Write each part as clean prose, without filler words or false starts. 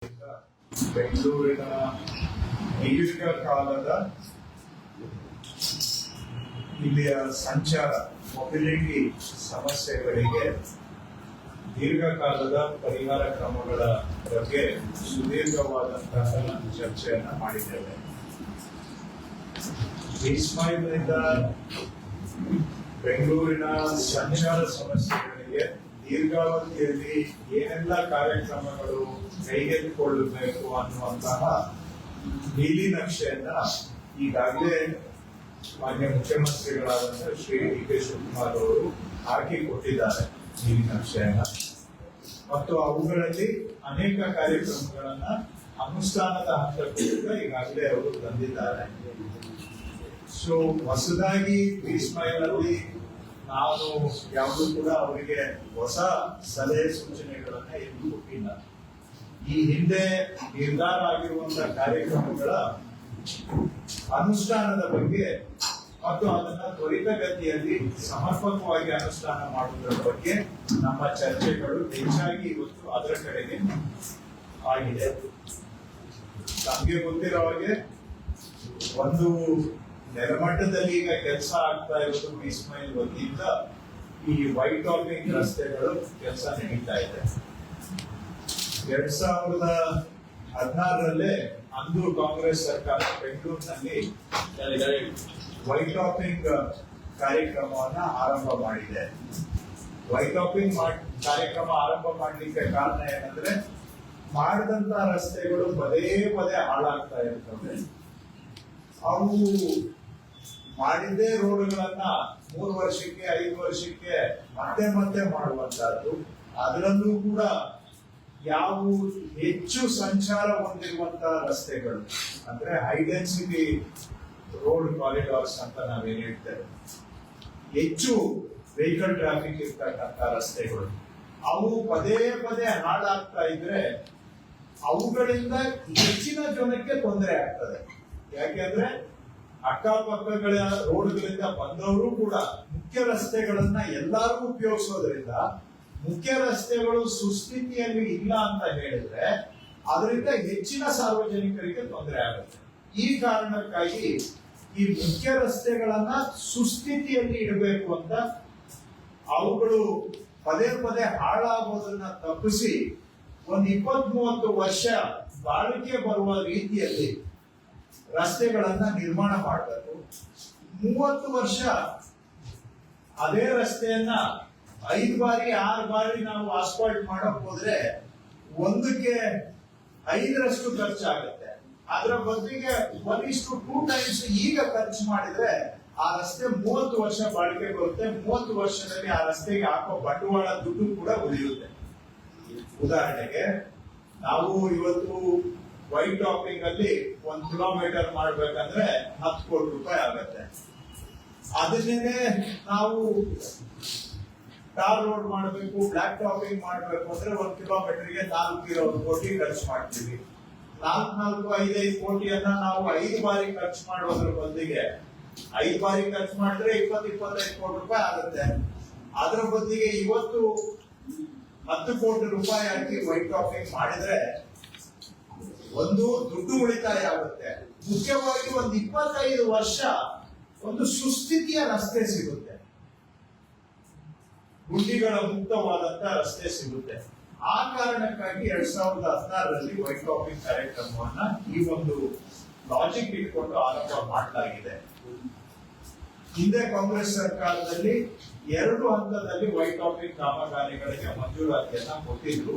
ಬೆಂಗಳೂರಿನ ದೀರ್ಘಕಾಲದ ಇಲ್ಲಿಯ ಸಂಚಾರ ಮೊಬಿಲಿಟಿ ಸಮಸ್ಯೆಗಳಿಗೆ ದೀರ್ಘಕಾಲದ ಪರಿಹಾರ ಕ್ರಮಗಳ ಬಗ್ಗೆ ಸುದೀರ್ಘವಾದಂತಹ ಚರ್ಚೆಯನ್ನ ಮಾಡಿದ್ದೇವೆ. ಇಸ್ಮಾಯಿಲ್ನಿಂದ ಬೆಂಗಳೂರಿನ ಸಂಚಾರ ಸಮಸ್ಯೆಗಳಿಗೆ ದೀರ್ಘಾವಧಿಯಲ್ಲಿ ಏನೆಲ್ಲ ಕಾರ್ಯಕ್ರಮಗಳು ಕೈಗೆತ್ತಿಕೊಳ್ಳಬೇಕು ಅನ್ನುವಂತಹ ನೀಲಿ ನಕ್ಷೆಯನ್ನ ಈಗಾಗಲೇ ಮಾನ್ಯ ಮುಖ್ಯಮಂತ್ರಿಗಳಾದಂತಹ ಶ್ರೀ ಡಿ ಕೆ ಶಿವಕುಮಾರ್ ಅವರು ಹಾಕಿಕೊಟ್ಟಿದ್ದಾರೆ ನೀಲಿ ನಕ್ಷೆಯನ್ನ, ಮತ್ತು ಅವುಗಳಲ್ಲಿ ಅನೇಕ ಕಾರ್ಯಕ್ರಮಗಳನ್ನ ಅನುಷ್ಠಾನದ ಹಂತಕ್ಕೂ ಈಗಾಗಲೇ ಅವರು ತಂದಿದ್ದಾರೆ. ಸೊ ಹೊಸದಾಗಿ ಇಸ್ಮಾಯಿಲ್ನಲ್ಲಿ ನಾನು ಯಾವುದೂ ಕೂಡ ಅವರಿಗೆ ಹೊಸ ಸಲಹೆ ಸೂಚನೆಗಳನ್ನ ಎಲ್ಲೂ ಕೊಟ್ಟಿಲ್ಲ. ಈ ಹಿಂದೆ ನಿರ್ಧಾರ ಆಗಿರುವಂತಹ ಕಾರ್ಯಕ್ರಮಗಳ ಅನುಷ್ಠಾನದ ಬಗ್ಗೆ ಮತ್ತು ಅದನ್ನ ತ್ವರಿತಗತಿಯಲ್ಲಿ ಸಮರ್ಪಕವಾಗಿ ಅನುಷ್ಠಾನ ಮಾಡುವುದರ ಬಗ್ಗೆ ನಮ್ಮ ಚರ್ಚೆಗಳು ಹೆಚ್ಚಾಗಿ ಇವತ್ತು ಅದರ ಕಡೆಗೆ ಆಗಿದೆ. ನಮ್ಗೆ ಗೊತ್ತಿರೋ ಹಾಗೆ ಒಂದು ನೆಲಮಟ್ಟದಲ್ಲಿ ಈಗ ಕೆಲಸ ಆಗ್ತಾ ಇರೋದು ಇಸ್ಮಾಯಿಲ್ ವತಿಯಿಂದ ಈ ವೈಟ್ ಟಾಪಿಂಗ್ ರಸ್ತೆಗಳು ಕೆಲಸ ನಡೀತಾ ಇದೆ. 2016ರಲ್ಲೇ ಅಂದು ಕಾಂಗ್ರೆಸ್ ಸರ್ಕಾರ ಬೆಂಗಳೂರಿನಲ್ಲಿ ವೈಟ್ ಟಾಪಿಂಗ್ ಕಾರ್ಯಕ್ರಮವನ್ನ ಆರಂಭ ಮಾಡಿದೆ. ವೈಟ್ ಟಾಪಿಂಗ್ ಕಾರ್ಯಕ್ರಮ ಆರಂಭ ಮಾಡ್ಲಿಕ್ಕೆ ಕಾರಣ ಏನಂದ್ರೆ, ಮಾಡಿದಂತ ರಸ್ತೆಗಳು ಪದೇ ಪದೇ ಹಾಳಾಗ್ತಾ ಇರ್ತವೆ. ಅವು ಮಾಡಿದ್ದೇ ರೋಡ್ಗಳನ್ನ 3 ವರ್ಷಕ್ಕೆ 5 ವರ್ಷಕ್ಕೆ ಮತ್ತೆ ಮತ್ತೆ ಮಾಡುವಂತಹದ್ದು. ಅದರಲ್ಲೂ ಕೂಡ ಯಾವ ಹೆಚ್ಚು ಸಂಚಾರ ಹೊಂದಿರುವಂತಹ ರಸ್ತೆಗಳು ಅಂದ್ರೆ ಹೈ ಡೆನ್ಸಿಟಿ ರೋಡ್ ಕಾರಿಡಾರ್ಸ್ ಅಂತ ನಾವೇನ್ ಹೇಳ್ತೇವೆ, ಹೆಚ್ಚು ವೆಹಿಕಲ್ ಟ್ರಾಫಿಕ್ ಇರ್ತಕ್ಕಂಥ ರಸ್ತೆಗಳು, ಅವು ಪದೇ ಪದೇ ಹಾಳಾಗ್ತಾ ಇದ್ರೆ ಅವುಗಳಿಂದ ಹೆಚ್ಚಿನ ಜನಕ್ಕೆ ತೊಂದರೆ ಆಗ್ತದೆ. ಯಾಕೆಂದ್ರೆ ಅಕ್ಕಪಕ್ಕಗಳ ರೋಡ್ಗಳಿಂದ ಬಂದವರು ಕೂಡ ಮುಖ್ಯ ರಸ್ತೆಗಳನ್ನ ಎಲ್ಲರೂ ಉಪಯೋಗಿಸೋದ್ರಿಂದ ಮುಖ್ಯ ರಸ್ತೆಗಳು ಸುಸ್ಥಿತಿಯಲ್ಲಿ ಇಲ್ಲ ಅಂತ ಹೇಳಿದ್ರೆ ಅದರಿಂದ ಹೆಚ್ಚಿನ ಸಾರ್ವಜನಿಕರಿಗೆ ತೊಂದರೆ ಆಗುತ್ತೆ. ಈ ಕಾರಣಕ್ಕಾಗಿ ಈ ಮುಖ್ಯ ರಸ್ತೆಗಳನ್ನ ಸುಸ್ಥಿತಿಯಲ್ಲಿ ಇಡಬೇಕು ಅಂತ, ಅವುಗಳು ಪದೇ ಪದೇ ಹಾಳಾಗೋದನ್ನ ತಪ್ಪಿಸಿ ಒಂದು 20-30 ವರ್ಷ ಬಾಳಿಕೆ ಬರುವ ರೀತಿಯಲ್ಲಿ ರಸ್ತೆಗಳನ್ನ ನಿರ್ಮಾಣ ಮಾಡಬೇಕು. 30 ವರ್ಷ ಅದೇ ರಸ್ತೆಯನ್ನ 5 ಬಾರಿ 6 ಬಾರಿ ನಾವು ಆಸ್ಫಾಲ್ಟ್ ಮಾಡಕ್ ಹೋದ್ರೆ 1ಕ್ಕೆ 5ರಷ್ಟು ಖರ್ಚಾಗುತ್ತೆ. ಅದರ ಬದಲಿಗೆ 1:2 ಟೈಮ್ಸ್ ಈಗ ಖರ್ಚು ಮಾಡಿದ್ರೆ ಆ ರಸ್ತೆ 30 ವರ್ಷ ಬಾಳಿಕೆ ಬರುತ್ತೆ. 30 ವರ್ಷದಲ್ಲಿ ಆ ರಸ್ತೆಗೆ ಹಾಕೋ ಬಂಡವಾಳ ದುಡ್ಡು ಕೂಡ ಉಳಿಯುತ್ತೆ. ಉದಾಹರಣೆಗೆ ನಾವು ಇವತ್ತು ವೈಟ್ ಟಾಪಿಂಗ್ ಅಲ್ಲಿ 1 ಕಿಲೋಮೀಟರ್ ಮಾಡ್ಬೇಕಂದ್ರೆ 10 ಕೋಟಿ ರೂಪಾಯಿ ಆಗುತ್ತೆ. ಅದನ್ನೇ ನಾವು ಟಾರ್ ರೋಡ್ ಮಾಡಬೇಕು, ಬ್ಲಾಕ್ ಟಾಪಿಂಗ್ ಮಾಡಬೇಕು ಅಂದ್ರೆ 1 ಕಿಲೋಮೀಟರ್ಗೆ 4 ಕೋಟಿ ಖರ್ಚು ಮಾಡ್ತೀವಿ. 4-5 ಕೋಟಿಯನ್ನ ನಾವು 5 ಬಾರಿ ಖರ್ಚು ಮಾಡೋದ್ರ ಬದಲಿಗೆ 5 ಬಾರಿ ಖರ್ಚು ಮಾಡಿದ್ರೆ 20-25 ಕೋಟಿ ರೂಪಾಯಿ ಆಗುತ್ತೆ. ಅದರ ಬದಲಿಗೆ ಇವತ್ತು 10 ಕೋಟಿ ರೂಪಾಯಿ ಹಾಕಿ ವೈಟ್ ಟಾಪಿಂಗ್ ಮಾಡಿದ್ರೆ ಒಂದು ದುಡ್ಡು ಉಳಿತಾಯ ಆಗುತ್ತೆ. ಮುಖ್ಯವಾಗಿ ಒಂದು 25 ವರ್ಷ ಒಂದು ಸುಸ್ಥಿತಿಯ ರಸ್ತೆ ಸಿಗುತ್ತೆ, ಗುಂಡಿಗಳ ಮುಕ್ತವಾದಂತ ರಸ್ತೆ ಸಿಗುತ್ತೆ. ಆ ಕಾರಣಕ್ಕಾಗಿ 2016ರಲ್ಲಿ ವೈಟ್ ಟಾಪಿಂಗ್ ಕಾರ್ಯಕ್ರಮವನ್ನ ಈ ಒಂದು ಲಾಜಿಕ್ ಇಟ್ಕೊಂಡು ಆರಂಭ ಮಾಡಲಾಗಿದೆ. ಹಿಂದೆ ಕಾಂಗ್ರೆಸ್ ಸರ್ಕಾರದಲ್ಲಿ 2 ಹಂತದಲ್ಲಿ ವೈಟ್ ಟಾಪಿಂಗ್ ಕಾಮಗಾರಿಗಳಿಗೆ ಮಂಜೂರಾತಿಯನ್ನ ಕೊಟ್ಟಿದ್ರು.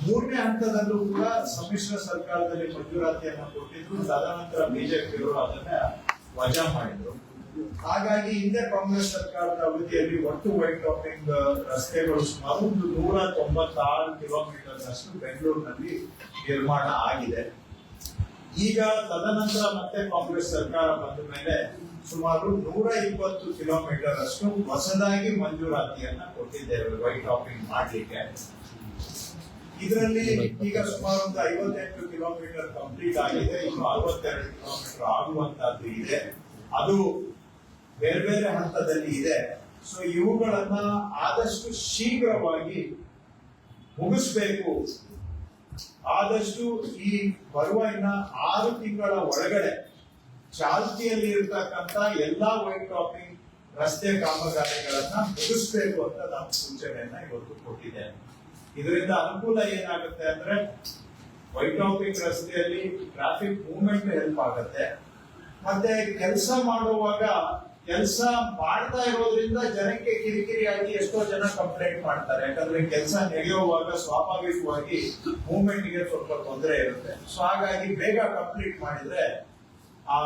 3ನೇ ಹಂತದಲ್ಲೂ ಕೂಡ ಸಮ್ಮಿಶ್ರ ಸರ್ಕಾರದಲ್ಲಿ ಮಂಜೂರಾತಿಯನ್ನ ಕೊಟ್ಟಿದ್ರು. ತದನಂತರ ಬಿಜೆಪಿಯವರು ಅದನ್ನ ವಜಾ ಮಾಡಿದ್ರು. ಹಾಗಾಗಿ ಹಿಂದೆ ಕಾಂಗ್ರೆಸ್ ಸರ್ಕಾರದ ಅವಧಿಯಲ್ಲಿ ಒಟ್ಟು ವೈಟ್ ಟಾಪಿಂಗ್ ರಸ್ತೆಗಳು ಸುಮಾರು 196 ಕಿಲೋಮೀಟರ್ನಷ್ಟು ಬೆಂಗಳೂರಿನಲ್ಲಿ ನಿರ್ಮಾಣ ಆಗಿದೆ. ಈಗ ತದನಂತರ ಮತ್ತೆ ಕಾಂಗ್ರೆಸ್ ಸರ್ಕಾರ ಬಂದ ಮೇಲೆ ಸುಮಾರು 120 ಕಿಲೋಮೀಟರ್ ಅಷ್ಟು ಹೊಸದಾಗಿ ಮಂಜೂರಾತಿಯನ್ನ ಕೊಟ್ಟಿದ್ದೇವೆ ವೈಟ್ ಟಾಪಿಂಗ್ ಮಾಡ್ಲಿಕ್ಕೆ. ಇದರಲ್ಲಿ ಈಗ ಸುಮಾರು ಒಂದು 58 ಕಿಲೋಮೀಟರ್ ಕಂಪ್ಲೀಟ್ ಆಗಿದೆ. ಇನ್ನು 62 ಕಿಲೋಮೀಟರ್ ಆಗುವಂತಹದ್ದು ಇದೆ. ಅದು ಬೇರೆ ಬೇರೆ ಹಂತದಲ್ಲಿ ಇದೆ. ಸೊ ಇವುಗಳನ್ನ ಆದಷ್ಟು ಶೀಘ್ರವಾಗಿ ಮುಗಿಸ್ಬೇಕು ಆದಷ್ಟು ಈ ಬರುವ ಇನ್ನ 6 ತಿಂಗಳ ಒಳಗಡೆ ಚಾಲ್ತಿಯಲ್ಲಿ ಇರ್ತಕ್ಕಂಥ ಎಲ್ಲಾ ವೈಟ್ ಟಾಪಿಂಗ್ ರಸ್ತೆ ಕಾಮಗಾರಿಗಳನ್ನ ಮುಗಿಸ್ಬೇಕು ಅಂತ ನಾವು ಸೂಚನೆಯನ್ನ ಇವತ್ತು ಕೊಟ್ಟಿದ್ದೇನೆ. ಇದರಿಂದ ಅನುಕೂಲ ಏನಾಗುತ್ತೆ ಅಂದ್ರೆ ವೈಟ್ ಟಾಪಿಂಗ್ ರಸ್ತೆಯಲ್ಲಿ ಟ್ರಾಫಿಕ್ ಮೂವ್ಮೆಂಟ್ ಹೆಲ್ಪ್ ಆಗುತ್ತೆ. ಮತ್ತೆ ಕೆಲಸ ಮಾಡುವಾಗ ಕೆಲಸ ಮಾಡ್ತಾ ಇರೋದ್ರಿಂದ ಜನಕ್ಕೆ ಕಿರಿಕಿರಿಯಾಗಿ ಎಷ್ಟೋ ಜನ ಕಂಪ್ಲೇಂಟ್ ಮಾಡ್ತಾರೆ. ಯಾಕಂದ್ರೆ ಕೆಲಸ ನಡೆಯುವಾಗ ಸ್ವಾಭಾವಿಕವಾಗಿ ಮೂವ್ಮೆಂಟ್ ಗೆ ಸ್ವಲ್ಪ ತೊಂದರೆ ಇರುತ್ತೆ. ಸೊ ಹಾಗಾಗಿ ಬೇಗ ಕಂಪ್ಲೀಟ್ ಮಾಡಿದ್ರೆ ಆ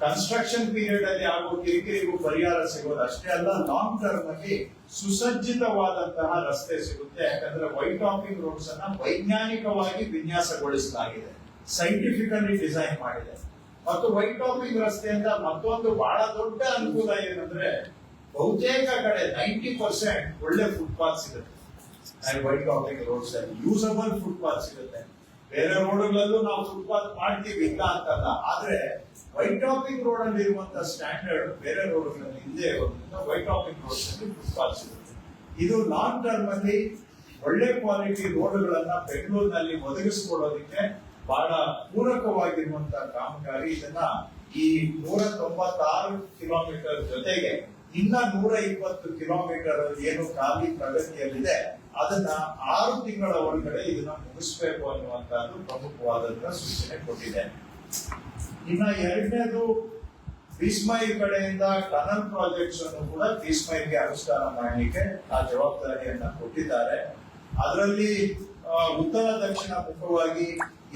ಕನ್ಸ್ಟ್ರಕ್ಷನ್ ಪೀರಿಯಡ್ ಅಲ್ಲಿ ಆಗೋ ಕಿರಿಕಿರಿಗೂ ಪರಿಹಾರ ಸಿಗೋದು ಅಷ್ಟೇ ಅಲ್ಲ, ಲಾಂಗ್ ಟರ್ಮ್ ಅಲ್ಲಿ ಸುಸಜ್ಜಿತವಾದಂತಹ ರಸ್ತೆ ಸಿಗುತ್ತೆ. ಯಾಕಂದ್ರೆ ವೈಟ್ ಟಾಪಿಂಗ್ ರೋಡ್ಸ್ ಅನ್ನ ವೈಜ್ಞಾನಿಕವಾಗಿ ವಿನ್ಯಾಸಗೊಳಿಸಲಾಗಿದೆ, ಸೈಂಟಿಫಿಕಲಿ ಡಿಸೈನ್ ಮಾಡಿದೆ. ಮತ್ತು ವೈಟ್ ಟಾಪಿಂಗ್ ರಸ್ತೆಯಿಂದ ಮತ್ತೊಂದು ಬಹಳ ದೊಡ್ಡ ಅನುಕೂಲ ಏನಂದ್ರೆ ಬಹುತೇಕ ಕಡೆ 90% ಒಳ್ಳೆ ಫುಟ್ಪಾತ್ ಸಿಗುತ್ತೆ. ವೈಟ್ ಟಾಪಿಂಗ್ ರೋಡ್ಸ್ ಅಲ್ಲಿ ಯೂಸಬಲ್ ಫುಟ್ಪಾತ್ ಸಿಗುತ್ತೆ. ಬೇರೆ ರೋಡ್ಗಳಲ್ಲೂ ನಾವು ಫುಟ್ಪಾತ್ ಮಾಡ್ತೀವಿ, ಇಲ್ಲ ಅಂತಲ್ಲ. ಆದ್ರೆ ವೈಟ್ ಟಾಪಿಂಗ್ ರೋಡ್ ಅಲ್ಲಿ ಇರುವಂತಹ ಸ್ಟ್ಯಾಂಡರ್ಡ್ ಬೇರೆ ರೋಡ್ಗಳಲ್ಲಿ ಇಲ್ಲದೆ ಇರೋದ್ರಿಂದ ವೈಟ್ ಟಾಪಿಂಗ್ ರೋಡ್ಸ್ ಅಲ್ಲಿ ಫುಟ್ಪಾತ್ ಸಿಗುತ್ತೆ. ಇದು ಲಾಂಗ್ ಟರ್ಮ್ ಅಲ್ಲಿ ಒಳ್ಳೆ ಕ್ವಾಲಿಟಿ ರೋಡ್ಗಳನ್ನ ಬೆಂಗಳೂರಿನಲ್ಲಿ ಒದಗಿಸಿಕೊಡೋದಕ್ಕೆ ಬಹಳ ಪೂರಕವಾಗಿರುವಂತಹ ಕಾಮಗಾರಿ. ಇದನ್ನ ಈ 196 ಕಿಲೋಮೀಟರ್ ಜೊತೆಗೆ ಇನ್ನ 120 ಕಿಲೋಮೀಟರ್ ಏನು ಖಾಲಿ ಪ್ರಗತಿಯಲ್ಲಿದೆ ಅದನ್ನ 6 ತಿಂಗಳ ಒಳಗಡೆ ಇದನ್ನ ಮುಗಿಸ್ಬೇಕು ಅನ್ನುವಂತಹದ್ದು ಪ್ರಮುಖವಾದಂತಹ ಸೂಚನೆ ಕೊಟ್ಟಿದೆ. ಇನ್ನ ಎರಡನೇದು ಬೀಸ್ಮೈಲ್ ಕಡೆಯಿಂದ ಟನಲ್ ಪ್ರಾಜೆಕ್ಟ್ಸ್ ಅನ್ನು ಕೂಡ ಬೀಸ್ಮೈಲ್ಗೆ ಅನುಷ್ಠಾನ ಮಾಡಲಿಕ್ಕೆ ಆ ಜವಾಬ್ದಾರಿಯನ್ನ ಕೊಟ್ಟಿದ್ದಾರೆ. ಅದರಲ್ಲಿ ಉತ್ತರ ದಕ್ಷಿಣ ಮುಖವಾಗಿ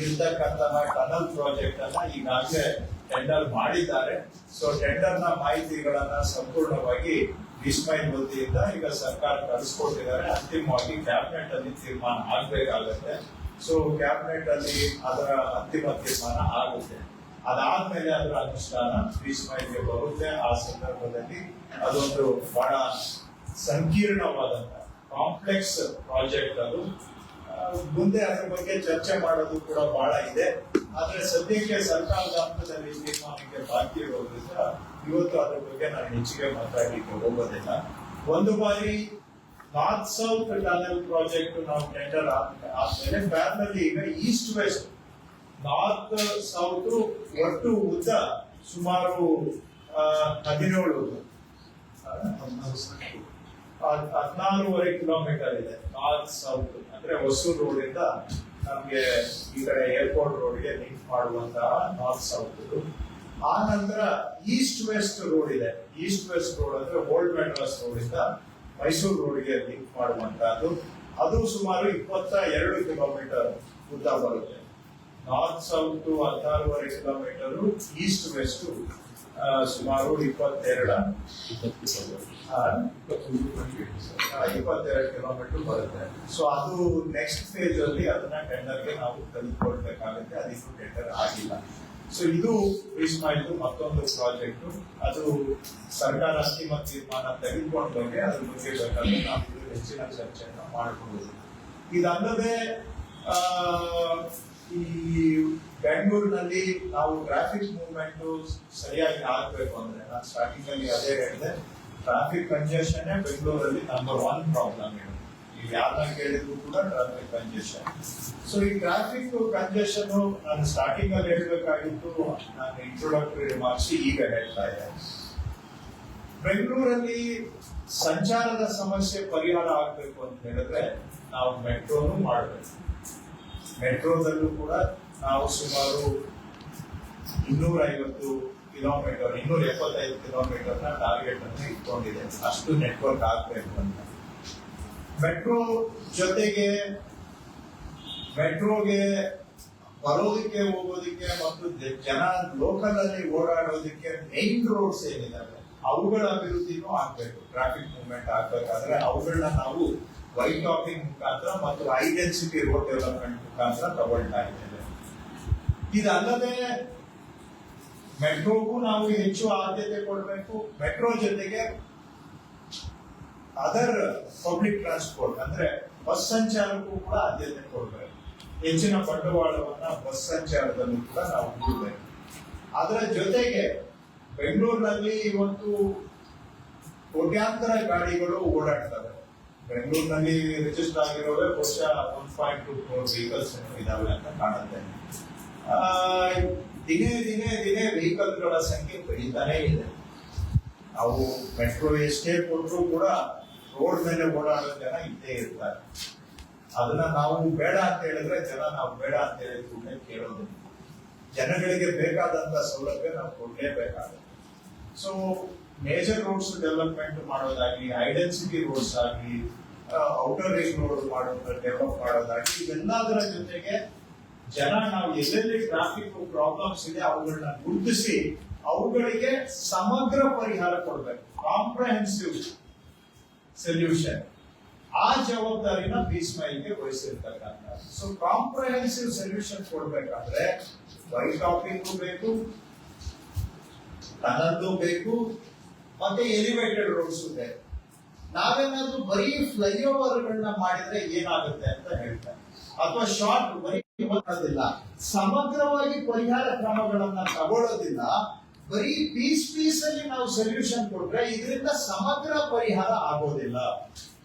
ಇರ್ತಕ್ಕಂತಹ ಟನಲ್ ಪ್ರಾಜೆಕ್ಟ್ ಅನ್ನ ಈಗಾಗಲೇ ಟೆಂಡರ್ ಮಾಡಿದ್ದಾರೆ. ಸೊ ಟೆಂಡರ್ ನ ಮಾಹಿತಿಗಳನ್ನ ಸಂಪೂರ್ಣವಾಗಿ ಬೀಸ್ಮೈಲ್ ವತಿಯಿಂದ ಈಗ ಸರ್ಕಾರ ಕಳಿಸ್ಕೊಟ್ಟಿದ್ದಾರೆ. ಅಂತಿಮವಾಗಿ ಕ್ಯಾಬಿನೆಟ್ ಅಲ್ಲಿ ತೀರ್ಮಾನ ಆಗ್ಬೇಕಾಗತ್ತೆ. ಸೊ ಕ್ಯಾಬಿನೆಟ್ ಅಲ್ಲಿ ಅದರ ಅಂತಿಮ ತೀರ್ಮಾನ ಆಗುತ್ತೆ. ಅದಾದ್ಮೇಲೆ ಅದರ ಅನುಷ್ಠಾನ ಬೀಸ್ಮೈಲ್ಗೆ ಬರುತ್ತೆ. ಆ ಸಂದರ್ಭದಲ್ಲಿ ಅದೊಂದು ಬಹಳ ಸಂಕೀರ್ಣವಾದಂತ ಕಾಂಪ್ಲೆಕ್ಸ್ ಪ್ರಾಜೆಕ್ಟ್. ಅದು ಮುಂದೆ ಅದ್ರ ಬಗ್ಗೆ ಚರ್ಚೆ ಮಾಡೋದು ಕೂಡ ಬಹಳ ಇದೆ. ಆದ್ರೆ ಸದ್ಯಕ್ಕೆ ಸರ್ಕಾರದ ಹಂತದಲ್ಲಿ ತೀರ್ಮಾನಕ್ಕೆ ಬಾಕಿ ಇರೋದ್ರಿಂದ ಇವತ್ತು ಅದ್ರ ಬಗ್ಗೆ ನಾನು ಹೆಚ್ಚಿಗೆ ಮಾತಾಡಲಿಕ್ಕೆ ಹೋಗೋದಿಲ್ಲ. ಒಂದು ಬಾರಿ ನಾರ್ತ್ ಸೌತ್ ಟನಲ್ ಪ್ರಾಜೆಕ್ಟ್ ನಾವು ಟೆಂಡರ್ ಆದ್ಮೇಲೆ ಪ್ಯಾರಲಲ್ಲಿ ಈಗ ಈಸ್ಟ್ ವೆಸ್ಟ್ ನಾರ್ತ್ ಸೌತ್ ಒಟ್ಟು ಉದ್ದ ಸುಮಾರು 16.5 ಕಿಲೋಮೀಟರ್ ಇದೆ. ನಾರ್ತ್ ಸೌತ್ ಅಂದ್ರೆ ಹೊಸೂರು ರೋಡ್ ಇಂದ ನಮ್ಗೆ ಈ ಕಡೆ ಏರ್ಪೋರ್ಟ್ ರೋಡ್ಗೆ ಲಿಂಕ್ ಮಾಡುವಂತಹ ನಾರ್ತ್ ಸೌತ್. ಆ ನಂತರ ಈಸ್ಟ್ ವೆಸ್ಟ್ ರೋಡ್ ಇದೆ. ಈಸ್ಟ್ ವೆಸ್ಟ್ ರೋಡ್ ಅಂದ್ರೆ ಓಲ್ಡ್ ಮೆಡ್ರಾಸ್ ರೋಡ್ ಇಂದ ಮೈಸೂರು ರೋಡ್ಗೆ ಲಿಂಕ್ ಮಾಡುವಂತಹದ್ದು. ಅದು ಸುಮಾರು 22 ಕಿಲೋಮೀಟರ್ ಉದ್ದ ಬರುತ್ತೆ. North south 16.5 kilometre, east west ಸುಮಾರು 22 ಕಿಲೋಮೀಟರ್ ಬರುತ್ತೆ. ಸೊ ಅದು ನೆಕ್ಸ್ಟ್ ಫೇಸ್ ಅಲ್ಲಿ ಅದನ್ನ ಟೆಂಡರ್ಗೆ ನಾವು ತೆಗೆದುಕೊಳ್ಬೇಕಾಗುತ್ತೆ. ಅದಕ್ಕೂ ಟೆಂಡರ್ ಆಗಿಲ್ಲ. ಸೊ ಇದು ಬೀಸ್ಮೈಲ್ ಮತ್ತೊಂದು ಪ್ರಾಜೆಕ್ಟ್. ಅದು ಸರ್ಕಾರ ಅಂತಿಮ ತೀರ್ಮಾನ ತೆಗೆದುಕೊಂಡೋಗಿ ಅದ್ರ ಬಗ್ಗೆ ಬೇಕಾದ್ರೆ ನಾವು ಹೆಚ್ಚಿನ ಚರ್ಚೆಯನ್ನ ಮಾಡಬಹುದು. ಇದಲ್ಲದೆ ಈ ಬೆಂಗಳೂರಿನಲ್ಲಿ ನಾವು ಟ್ರಾಫಿಕ್ ಮೂವ್ಮೆಂಟ್ ಸರಿಯಾಗಿ ಆಗ್ಬೇಕು ಅಂದ್ರೆ ನಾನು ಸ್ಟಾರ್ಟಿಂಗ್ ಅಲ್ಲಿ ಅದೇ ಹೇಳಿದೆ, ಟ್ರಾಫಿಕ್ ಕಂಜೆಷನ್ ಬೆಂಗಳೂರಲ್ಲಿ ನಂಬರ್ 1 ಪ್ರಾಬ್ಲಮ್ ಇದೆ. ನೀವು ಯಾರನ್ನ ಕೇಳಿದ್ರು ಕೂಡ ಟ್ರಾಫಿಕ್ ಕಂಜೆಷನ್. ಸೊ ಈ ಟ್ರಾಫಿಕ್ ಕಂಜೆಷನ್ ನಾನು ಸ್ಟಾರ್ಟಿಂಗ್ ಅಲ್ಲಿ ಹೇಳ್ಬೇಕಾಗಿತ್ತು, ನಾನು ಇಂಟ್ರೊಡಕ್ಟರಿ ರಿಮಾರ್ಕ್ಸ್ ಈಗ ಹೇಳ್ತಾ ಇದ್ದೇನೆ. ಬೆಂಗಳೂರಲ್ಲಿ ಸಂಚಾರದ ಸಮಸ್ಯೆ ಪರಿಹಾರ ಆಗ್ಬೇಕು ಅಂತ ಹೇಳಿದ್ರೆ ನಾವು ಮೆಟ್ರೋನು ಮಾಡಬೇಕು. ಮೆಟ್ರೋದಲ್ಲೂ ಕೂಡ ನಾವು ಸುಮಾರು 250 ಕಿಲೋಮೀಟರ್ 275 ಕಿಲೋಮೀಟರ್ ನ ಟಾರ್ಗೆಟ್ ಅನ್ನು ಇಟ್ಕೊಂಡಿದೆ. ಅಷ್ಟು ನೆಟ್ವರ್ಕ್ ಆಗ್ಬೇಕು ಅಂತ. ಮೆಟ್ರೋ ಜೊತೆಗೆ ಮೆಟ್ರೋಗೆ ಬರೋದಕ್ಕೆ ಹೋಗೋದಿಕ್ಕೆ ಮತ್ತು ಜನ ಲೋಕಲ್ ಅಲ್ಲಿ ಓಡಾಡೋದಕ್ಕೆ ಮೇನ್ ರೋಡ್ಸ್ ಏನಿದಾವೆ ಅವುಗಳ ಅಭಿವೃದ್ಧಿನೂ ಆಗ್ಬೇಕು. ಟ್ರಾಫಿಕ್ ಮೂವ್ಮೆಂಟ್ ಆಗ್ಬೇಕಾದ್ರೆ ಅವುಗಳನ್ನ ನಾವು ವೈಟ್ ಟಾಪಿಂಗ್ ಮುಖಾಂತರ ಮತ್ತು ಹೈ ಡೆನ್ಸಿಟಿ ರೋಡ್ ಡೆವಲಪ್ಮೆಂಟ್ ಮುಖಾಂತರ ತಗೊಳ್ತಾ ಇದ್ದೇವೆ. ಇದಲ್ಲದೆ ಮೆಟ್ರೋಗೂ ನಾವು ಹೆಚ್ಚು ಆದ್ಯತೆ ಕೊಡಬೇಕು. ಮೆಟ್ರೋ ಜೊತೆಗೆ ಅದರ್ ಪಬ್ಲಿಕ್ ಟ್ರಾನ್ಸ್ಪೋರ್ಟ್ ಅಂದ್ರೆ ಬಸ್ ಸಂಚಾರಕ್ಕೂ ಕೂಡ ಆದ್ಯತೆ ಕೊಡಬೇಕು. ಹೆಚ್ಚಿನ ಬಂಡವಾಳವನ್ನ ಬಸ್ ಸಂಚಾರದಲ್ಲೂ ಕೂಡ ನಾವು ಹೂಡಬೇಕು. ಅದರ ಜೊತೆಗೆ ಬೆಂಗಳೂರಿನಲ್ಲಿ ಇವತ್ತು ಕೋಟ್ಯಾಂತರ ಗಾಡಿಗಳು ಓಡಾಡ್ತವೆ. ಬೆಂಗಳೂರಿನಲ್ಲಿ ರಿಜಿಸ್ಟರ್ ಆಗಿರೋವೇ ಬಹುಶಃ 1.2 crore ವೆಹಿಕಲ್ಸ್ ಇದಾವೆ ಅಂತ ಕಾಣುತ್ತೆ. ದಿನೇ ದಿನೇ ದಿನೇ ವೆಹಿಕಲ್ಗಳ ಸಂಖ್ಯೆ ಬೆಳೀತಾನೆ ಇದೆ. ನಾವು ಮೆಟ್ರೋ ಎಷ್ಟೇ ಕೊಟ್ಟರು ಕೂಡ ರೋಡ್ ಮೇಲೆ ಓಡಾಡೋ ಜನ ಇದ್ದೇ ಇರ್ತಾರೆ. ಅದನ್ನ ನಾವು ಬೇಡ ಅಂತ ಹೇಳಿದ್ರೆ ಜನ ನಾವು ಬೇಡ ಅಂತ ಹೇಳಿದ್ರೆ ಕೇಳೋದು. ಜನಗಳಿಗೆ ಬೇಕಾದಂತ ಸೌಲಭ್ಯ ನಾವು ಕೊಡ್ಲೇಬೇಕಾಗುತ್ತೆ. ಸೊ ಮೇಜರ್ ರೋಡ್ಸ್ ಡೆವಲಪ್ಮೆಂಟ್ ಮಾಡೋದಾಗ್ಲಿ, ಹೈ ಡೆನ್ಸಿಟಿ ರೋಡ್ಸ್ ಆಗಲಿ, ಔಟರ್ ರಿಂಗ್ ರೋಡ್ ಡೆವಲಪ್ ಮಾಡೋದಾಗ್ಲಿ, ಇವೆಲ್ಲದರ ಜೊತೆಗೆ ಜನ ನಾವು ಎಲ್ಲೆಲ್ಲಿ ಟ್ರಾಫಿಕ್ ಪ್ರಾಬ್ಲಮ್ಸ್ ಇದೆ ಅವುಗಳನ್ನ ಗುರುತಿಸಿ ಅವುಗಳಿಗೆ ಸಮಗ್ರ ಪರಿಹಾರ ಕೊಡ್ಬೇಕು, ಕಾಂಪ್ರಹೆನ್ಸಿವ್ ಸೊಲ್ಯೂಷನ್. ಆ ಜವಾಬ್ದಾರಿನ ಬಿ-ಸ್ಮೈಲ್ಗೆ ವಹಿಸಿರ್ತಕ್ಕಂಥ. ಸೊ ಕಾಂಪ್ರಹೆನ್ಸಿವ್ ಸೊಲ್ಯೂಷನ್ ಕೊಡ್ಬೇಕಾದ್ರೆ ವೈಟ್ ಟಾಪಿಂಗ್ ಬೇಕು, ಟನಲ್ ಬೇಕು, ಮತ್ತೆ ಎಲಿವೇಟೆಡ್ ರೋಡ್ಸ್ ಬೇಕು. ನಾವೇನಾದ್ರೂ ಬರೀ ಫ್ಲೈಓವರ್ಗಳನ್ನ ಮಾಡಿದ್ರೆ ಏನಾಗುತ್ತೆ ಅಂತ ಹೇಳ್ತಾರೆ, ಅಥವಾ ಶಾರ್ಟ್ ಬರೀ ಮಾಡೋದಿಲ್ಲ, ಸಮಗ್ರವಾಗಿ ಪರಿಹಾರ ಕ್ರಮಗಳನ್ನ ತಗೊಳ್ಳೋದಿಲ್ಲ, ಬರೀ ಪೀಸ್ ಅಲ್ಲಿ ನಾವು ಸೊಲ್ಯೂಷನ್ ಕೊಟ್ರೆ ಇದರಿಂದ ಸಮಗ್ರ ಪರಿಹಾರ ಆಗೋದಿಲ್ಲ.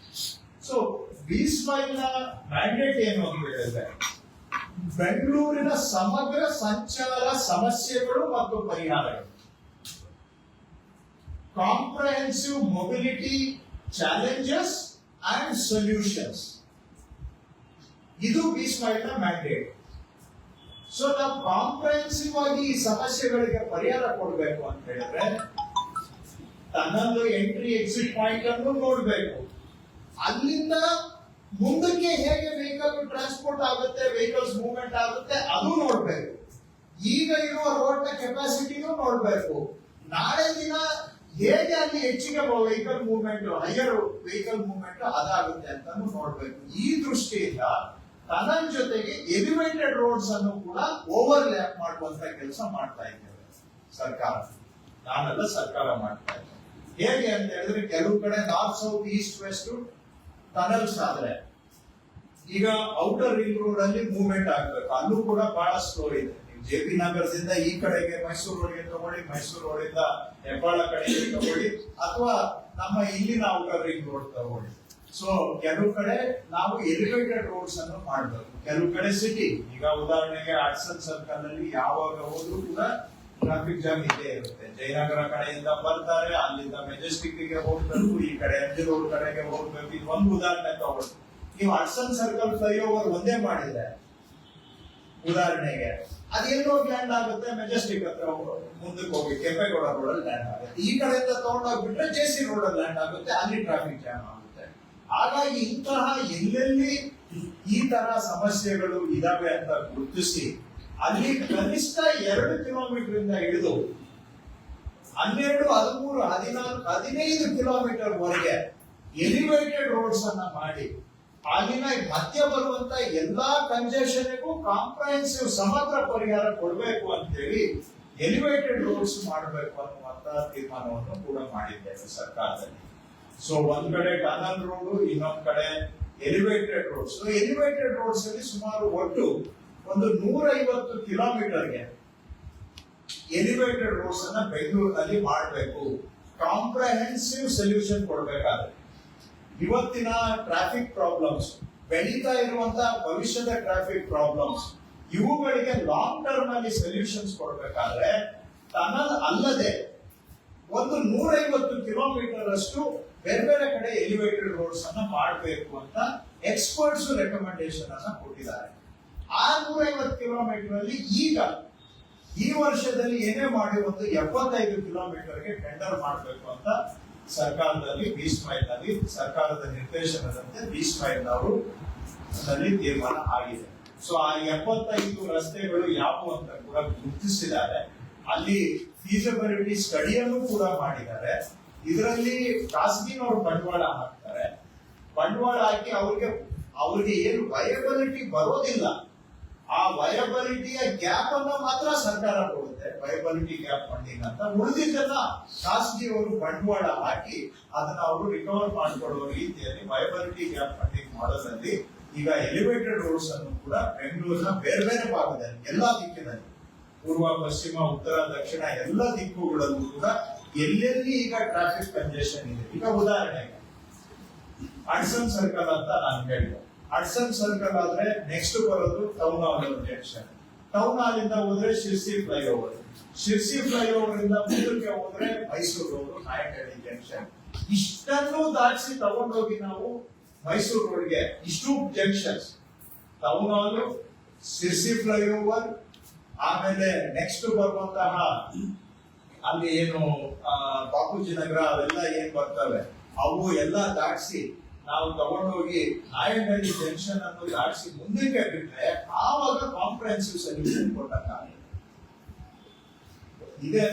ಸೊ ಬಿ-ಸ್ಮೈಲ್ ನ ಮ್ಯಾಂಡೇಟ್ ಏನು ಅಂತ ಹೇಳಿದ್ರೆ ಬೆಂಗಳೂರಿನ ಸಮಗ್ರ ಸಂಚಾರ ಸಮಸ್ಯೆಗಳು ಮತ್ತು ಪರಿಹಾರಗಳು, comprehensive mobility challenges and solutions, ಇದು ಬಿ-ಸ್ಮೈಲ್ ನ ಮ್ಯಾಂಡೇಟ್. ಸೊ ನಾವು ಕಾಂಪ್ರಹೆನ್ಸಿವ್ ಆಗಿ ಈ ಸಮಸ್ಯೆಗಳಿಗೆ ಪರಿಹಾರ ಕೊಡಬೇಕು ಅಂತ ಹೇಳಿದ್ರೆ ತನ್ನೊಂದು ಎಂಟ್ರಿ ಎಕ್ಸಿಟ್ ಪಾಯಿಂಟ್ ಅನ್ನು ನೋಡಬೇಕು, ಅಲ್ಲಿಂದ ಮುಂದಕ್ಕೆ ಹೇಗೆ ವೆಹಿಕಲ್ ಟ್ರಾನ್ಸ್ಪೋರ್ಟ್ ಆಗುತ್ತೆ, ವೆಹಿಕಲ್ಸ್ ಮೂವ್ಮೆಂಟ್ ಆಗುತ್ತೆ ಅದು ನೋಡ್ಬೇಕು, ಈಗ ಇರುವ ರೋಡ್ ನ ಕೆಪಾಸಿಟಿನೂ ನೋಡ್ಬೇಕು, ನಾಳೆ ದಿನ ಹೇಗೆ ಅಲ್ಲಿ ಹೆಚ್ಚಿಗೆ vehicle movement, higher vehicle movement ಅದಾಗುತ್ತೆ ಅಂತ ನೋಡ್ಬೇಕು. ಈ ದೃಷ್ಟಿಯಿಂದ ತನ್ನ ಜೊತೆಗೆ ಎಲಿವೇಟೆಡ್ ರೋಡ್ಸ್ ಅನ್ನು ಕೂಡ ಓವರ್ ಲ್ಯಾಪ್ ಮಾಡುವಂತ ಕೆಲಸ ಮಾಡ್ತಾ ಇದ್ದೇವೆ ಸರ್ಕಾರ. ನಾನೆಲ್ಲ ಸರ್ಕಾರ ಮಾಡ್ತಾ ಇದ್ದೇವೆ. ಹೇಗೆ ಅಂತ ಹೇಳಿದ್ರೆ ಕೆಲವು ಕಡೆ north south east west tunnels ಆದ್ರೆ ಈಗ ಔಟರ್ ರಿಂಗ್ ರೋಡ್ ಅಲ್ಲಿ ಮೂವ್ಮೆಂಟ್ ಆಗ್ಬೇಕು, ಅಲ್ಲೂ ಕೂಡ ಬಹಳ ಸ್ಲೋ ಇದೆ. ಜೆ.ಪಿ. ನಗರದಿಂದ ಈ ಕಡೆಗೆ ಮೈಸೂರು ರೋಡ್ಗೆ ತಗೊಳ್ಳಿ, ಮೈಸೂರು ರೋಡಿಂದ ಹೆಬ್ಬಾಳ ಕಡೆಗೆ ತಗೊಳ್ಳಿ, ಅಥವಾ ನಮ್ಮ ಇಲ್ಲಿನ ಔಟರ್ ರಿಂಗ್ ರೋಡ್ ತಗೊಳ್ಳಿ. ಸೊ ಕೆಲವು ಕಡೆ ನಾವು ಎಲಿವೇಟೆಡ್ ರೋಡ್ಸ್ ಅನ್ನು ಮಾಡಬೇಕು, ಕೆಲವು ಕಡೆ ಸಿಟಿ. ಈಗ ಉದಾಹರಣೆಗೆ ಹಡ್ಸನ್ ಸರ್ಕಲ್ ಅಲ್ಲಿ ಯಾವಾಗ ಹೋದ್ರೂ ಕೂಡ ಟ್ರಾಫಿಕ್ ಜಾಮ್ ಇದ್ದೇ ಇರುತ್ತೆ. ಜಯನಗರ ಕಡೆಯಿಂದ ಬರ್ತಾರೆ, ಅಲ್ಲಿಂದ ಮೆಜೆಸ್ಟಿಕ್ ಗೆ ಹೋಗ್ಬೇಕು, ಈ ಕಡೆ ಎಂಜಿ ರೋಡ್ ಕಡೆಗೆ ಹೋಗ್ಬೇಕು. ಇದು ಒಂದು ಉದಾಹರಣೆ ತಗೊಳ್ಳಿ. ನೀವು ಹಡ್ಸನ್ ಸರ್ಕಲ್ ಫ್ಲೈಓವರ್ ಒಂದೇ ಮಾಡಿದ್ರೆ ಉದಾಹರಣೆಗೆ ಅದೆಲ್ಲೋ ಲ್ಯಾಂಡ್ ಆಗುತ್ತೆ, ಮೆಜೆಸ್ಟಿಕ್ ಹತ್ರ ಮುಂದಕ್ಕೆ ಹೋಗಿ ಕೆಂಪೇಗೌಡ ರೋಡ್ ಅಲ್ಲಿ ಲ್ಯಾಂಡ್ ಆಗುತ್ತೆ. ಈ ಕಡೆಯಿಂದ ತಗೊಂಡೋಗ್ಬಿಟ್ರೆ ಜೆ.ಸಿ. ರೋಡ್ ಅಲ್ಲಿ ಲ್ಯಾಂಡ್ ಆಗುತ್ತೆ, ಅಲ್ಲಿ ಟ್ರಾಫಿಕ್ ಜಾಮ್ ಆಗುತ್ತೆ. ಹಾಗಾಗಿ ಇಂತಹ ಎಲ್ಲೆಲ್ಲಿ ಈ ತರ ಸಮಸ್ಯೆಗಳು ಇದಾವೆ ಅಂತ ಗುರುತಿಸಿ ಅಲ್ಲಿ ಕನಿಷ್ಠ 2 ಕಿಲೋಮೀಟರ್ ಇಂದ ಹಿಡಿದು 12, 13, 14, 15 ಕಿಲೋಮೀಟರ್ ವರೆಗೆ ಎಲಿವೇಟೆಡ್ ರೋಡ್ಸ್ ಅನ್ನ ಮಾಡಿ ಅಲ್ಲಿನ ಮಧ್ಯ ಬರುವಂತ ಎಲ್ಲಾ ಕಂಜೆಷನ್ಗೂ ಕಾಂಪ್ರಹೆನ್ಸಿವ್ ಸಮಗ್ರ ಪರಿಹಾರ ಕೊಡಬೇಕು ಅಂತ ಹೇಳಿ ಎಲಿವೇಟೆಡ್ ರೋಡ್ಸ್ ಮಾಡಬೇಕು ಅನ್ನುವಂತ ತೀರ್ಮಾನವನ್ನು ಕೂಡ ಮಾಡಿದ್ದೇವೆ ಸರ್ಕಾರದಲ್ಲಿ. ಸೊ ಒಂದ್ ಕಡೆ ಟನಲ್ ರೋಡ್, ಇನ್ನೊಂದ್ ಕಡೆ ಎಲಿವೇಟೆಡ್ ರೋಡ್ಸ್. ಎಲಿವೇಟೆಡ್ ರೋಡ್ಸ್ ಅಲ್ಲಿ ಸುಮಾರು ಒಟ್ಟು ಒಂದು 150 ಕಿಲೋಮೀಟರ್ಗೆ ಎಲಿವೇಟೆಡ್ ರೋಡ್ಸ್ ಅನ್ನ ಬೆಂಗಳೂರಿನಲ್ಲಿ ಮಾಡಬೇಕು. ಕಾಂಪ್ರಹೆನ್ಸಿವ್ ಸೊಲ್ಯೂಷನ್ ಕೊಡಬೇಕಾದ್ರೆ ಇವತ್ತಿನ ಟ್ರಾಫಿಕ್ ಪ್ರಾಬ್ಲಮ್ಸ್, ಬೆಳೀತಾ ಇರುವಂತಹ ಭವಿಷ್ಯದ ಟ್ರಾಫಿಕ್ ಪ್ರಾಬ್ಲಮ್ಸ್, ಇವುಗಳಿಗೆ ಲಾಂಗ್ ಟರ್ಮ್ ಅಲ್ಲಿ ಸೊಲ್ಯೂಷನ್ಸ್ ಕೊಡಬೇಕಾದ್ರೆ ಟನಲ್ ಅಲ್ಲದೆ ಒಂದು 150 ಕಿಲೋಮೀಟರ್ ಅಷ್ಟು ಬೇರೆ ಬೇರೆ ಕಡೆ ಎಲಿವೇಟೆಡ್ ರೋಡ್ಸ್ ಅನ್ನ ಮಾಡಬೇಕು ಅಂತ ಎಕ್ಸ್ಪರ್ಟ್ಸ್ ರೆಕಮೆಂಡೇಶನ್ ಅನ್ನ ಕೊಟ್ಟಿದ್ದಾರೆ. ಆ 150 ಕಿಲೋಮೀಟರ್ ಅಲ್ಲಿ ಈಗ ಈ ವರ್ಷದಲ್ಲಿ ಏನೇ ಮಾಡಿ ಒಂದು 75 ಕಿಲೋಮೀಟರ್ಗೆ ಟೆಂಡರ್ ಮಾಡಬೇಕು ಅಂತ ಸರ್ಕಾರದಲ್ಲಿ ಬಿ-ಸ್ಮೈಲ್ ನಲ್ಲಿ ಸರ್ಕಾರದ ನಿರ್ದೇಶನದಂತೆ ಬಿ-ಸ್ಮೈಲ್ ಅವರು ತೀರ್ಮಾನ ಆಗಿದೆ. ಸೊ ಆ 75 ರಸ್ತೆಗಳು ಯಾವುವು ಅಂತ ಕೂಡ ಗುರುತಿಸಿದ್ದಾರೆ. ಅಲ್ಲಿ ಫೀಸಿಬಿಲಿಟಿ ಸ್ಟಡಿಯನ್ನು ಕೂಡ ಮಾಡಿದ್ದಾರೆ. ಇದರಲ್ಲಿ ಖಾಸಗಿನವರು ಬಂಡವಾಳ ಹಾಕ್ತಾರೆ. ಬಂಡವಾಳ ಹಾಕಿ ಅವ್ರಿಗೆ ಏನು ವಯಬಲಿಟಿ ಬರೋದಿಲ್ಲ, ಆ ವಯಬಲಿಟಿಯ ಗ್ಯಾಪ್ ಅನ್ನ ಮಾತ್ರ ಸರ್ಕಾರ ಕೊಡುತ್ತೆ, ವಯಬಲಿಟಿ ಗ್ಯಾಪ್ ಫಂಡಿಂಗ್ ಅಂತ. ಉಳಿದಿದ್ದನ್ನ ಖಾಸಗಿಯವರು ಬಂಡವಾಳ ಹಾಕಿ ಅದನ್ನ ಅವರು ರಿಕವರ್ ಮಾಡಿಕೊಳ್ಳುವ ರೀತಿಯಲ್ಲಿ ವಯಬಲಿಟಿ ಗ್ಯಾಪ್ ಫಂಡಿಂಗ್ ಮಾಡೋದ್ರಲ್ಲಿ ಈಗ ಎಲಿವೇಟೆಡ್ ರೋಡ್ಸ್ ಅನ್ನು ಕೂಡ ಬೆಂಗಳೂರಿನ ಬೇರೆ ಬೇರೆ ಭಾಗದಲ್ಲಿ ಎಲ್ಲಾ ದಿಕ್ಕಿನಲ್ಲಿ, ಪೂರ್ವ, ಪಶ್ಚಿಮ, ಉತ್ತರ, ದಕ್ಷಿಣ ಎಲ್ಲ ದಿಕ್ಕುಗಳಲ್ಲೂ ಕೂಡ ಎಲ್ಲೆಲ್ಲಿ ಈಗ ಟ್ರಾಫಿಕ್ ಕಂಜೆಷನ್ ಇದೆ. ಈಗ ಉದಾಹರಣೆಗೆ ಹಡ್ಸನ್ ಸರ್ಕಲ್ ಅಂತ ನಾನು ಹೇಳಿದೆ. ಹಡ್ಸನ್ ಸರ್ಕಲ್ ಆದ್ರೆ ನೆಕ್ಸ್ಟ್ ಬರೋದು town hall junction. Town hall ಇಂದ ಹೋದ್ರೆ ಶಿರ್ಸಿ ಫ್ಲೈಓವರ್, ಶಿರ್ಸಿ ಫ್ಲೈಓವರ್ ಇಂದ ಮುಂದಕ್ಕೆ ಹೋದ್ರೆ ಮೈಸೂರು ರೋಡ್, ನಾಯಕಹಳ್ಳಿ ಜಂಕ್ಷನ್. ಇಷ್ಟನ್ನು ದಾಟಿಸಿ ತಗೊಂಡೋಗಿ ನಾವು ಮೈಸೂರು ರೋಡ್ಗೆ ಇಷ್ಟು junctions, town hall, Sirsi flyover, ಆಮೇಲೆ ನೆಕ್ಸ್ಟ್ ಬರುವಂತಹ ಅಲ್ಲಿ ಏನು ಬಾಪೂಜಿ ನಗರ ಅವೆಲ್ಲ ಏನ್ ಬರ್ತವೆ ಅವು ಎಲ್ಲ ದಾಟಿಸಿ ನಾವು ತಗೊಂಡೋಗಿ ನಾಯಕಹಳ್ಳಿ ಜಂಕ್ಷನ್ ಅನ್ನು ದಾಟಿಸಿ ಮುಂದಕ್ಕೆ ಬಿಟ್ರೆ ಆವಾಗ ಕಾಂಪ್ರಹೆನ್ಸಿವ್ ಸೊಲ್ಯೂಷನ್ ಕೊಟ್ಟಕ್ಕಾಗಲ್ಲ. ಇದೆ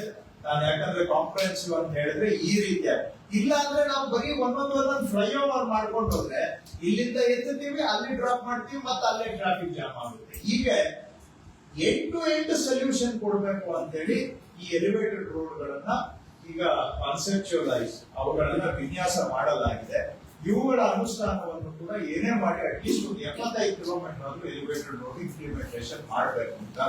ನಾನು ಯಾಕಂದ್ರೆ ಕಾಂಪ್ರಹೆನ್ಸಿವ್ ಅಂತ ಹೇಳಿದ್ರೆ ಈ ರೀತಿಯ ಇಲ್ಲ ಅಂದ್ರೆ ನಾವು ಬರೀ ಒಂದೊಂದು ಫ್ಲೈಓವರ್ ಮಾಡ್ಕೊಂಡು ಹೋದ್ರೆ ಇಲ್ಲಿಂದ ಎತ್ತುತ್ತೀವಿ, ಅಲ್ಲಿ ಡ್ರಾಪ್ ಮಾಡ್ತೀವಿ, ಮತ್ತೆ ಅಲ್ಲೇ ಟ್ರಾಫಿಕ್ ಜಾಮ್ ಆಗುತ್ತೆ. ಹೀಗೆ ಎಂಡ್ ಟು ಎಂಡ್ ಸೊಲ್ಯೂಷನ್ ಕೊಡಬೇಕು ಅಂತೇಳಿ ಈ ಎಲಿವೇಟೆಡ್ ರೋಡ್ ಗಳನ್ನ ಈಗ ಕಾನ್ಸೆಪ್ಚುಯಲೈಸ್ ಅವುಗಳನ್ನ ವಿನ್ಯಾಸ ಮಾಡಲಾಗಿದೆ. ಇವುಗಳ ಅನುಷ್ಠಾನವನ್ನು ಕೂಡ ಏನೇ ಮಾಡಿ ಅಟ್ಲೀಸ್ಟ್ ಒಂದು 75 ಕಿಲೋಮೀಟರ್ ಆದ್ರೂ ಎಲಿವೇಟೆಡ್ ರೋಡ್ ಇಂಪ್ಲಿಮೆಂಟೇಷನ್ ಮಾಡಬೇಕು ಅಂತ.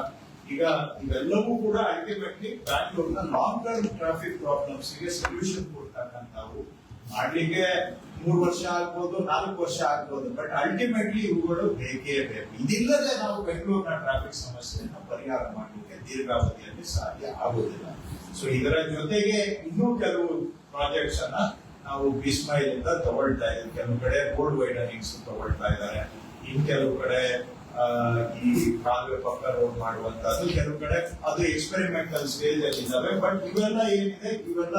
ಈಗ ಇವೆಲ್ಲವೂ ಕೂಡ ಅಲ್ಟಿಮೇಟ್ಲಿ ಬ್ಯಾಂಗ್ಳೂರ್ನ ಲಾಂಗ್ ಟರ್ಮ್ ಟ್ರಾಫಿಕ್ ಪ್ರಾಬ್ಲಮ್ಸ್ ಗೆ ಸೊಲ್ಯೂಷನ್ ಕೊಡ್ತಕ್ಕಂಥವು. ಮಾಡ್ಲಿಕ್ಕೆ 3 ವರ್ಷ ಆಗ್ಬೋದು, 4 ವರ್ಷ ಆಗ್ಬೋದು, ಬಟ್ ಅಲ್ಟಿಮೇಟ್ಲಿ ಇವುಗಳು ಬೇಕೇ ಬೇಕು. ಇದಿಲ್ಲದೆ ನಾವು ಬೆಂಗಳೂರಿನ ಟ್ರಾಫಿಕ್ ಸಮಸ್ಯೆಯನ್ನು ಪರಿಹಾರ ಮಾಡಲಿಕ್ಕೆ ದೀರ್ಘಾವಧಿಯಲ್ಲಿ ಸಾಧ್ಯ ಆಗುವುದಿಲ್ಲ. ಸೊ ಇದರ ಜೊತೆಗೆ ಇನ್ನೂ ಕೆಲವು ಪ್ರಾಜೆಕ್ಟ್ಸ್ ಅನ್ನ ನಾವು ಬಿಸ್ಮೈಲ್ ಇಂದ ತಗೊಳ್ತಾ ಇದ್ದೀವಿ. ಕೆಲವು ಕಡೆ ರೋಡ್ ವೈಡನಿಂಗ್ಸ್ ತಗೊಳ್ತಾ ಇದ್ದಾರೆ, ಇನ್ ಕೆಲವು ಕಡೆ ಈ ಕಾಲುವೆ ಪಕ್ಕ ರೋಡ್ ಮಾಡುವಂತದ್ದು, ಕೆಲವು ಕಡೆ ಅದು ಎಕ್ಸ್ಪೆರಿಮೆಂಟಲ್ ಸ್ಟೇಜ್ ಅಲ್ಲಿ ಇದ್ದಾವೆ. ಬಟ್ ಇವೆಲ್ಲ ಏನಿದೆ ಇವೆಲ್ಲ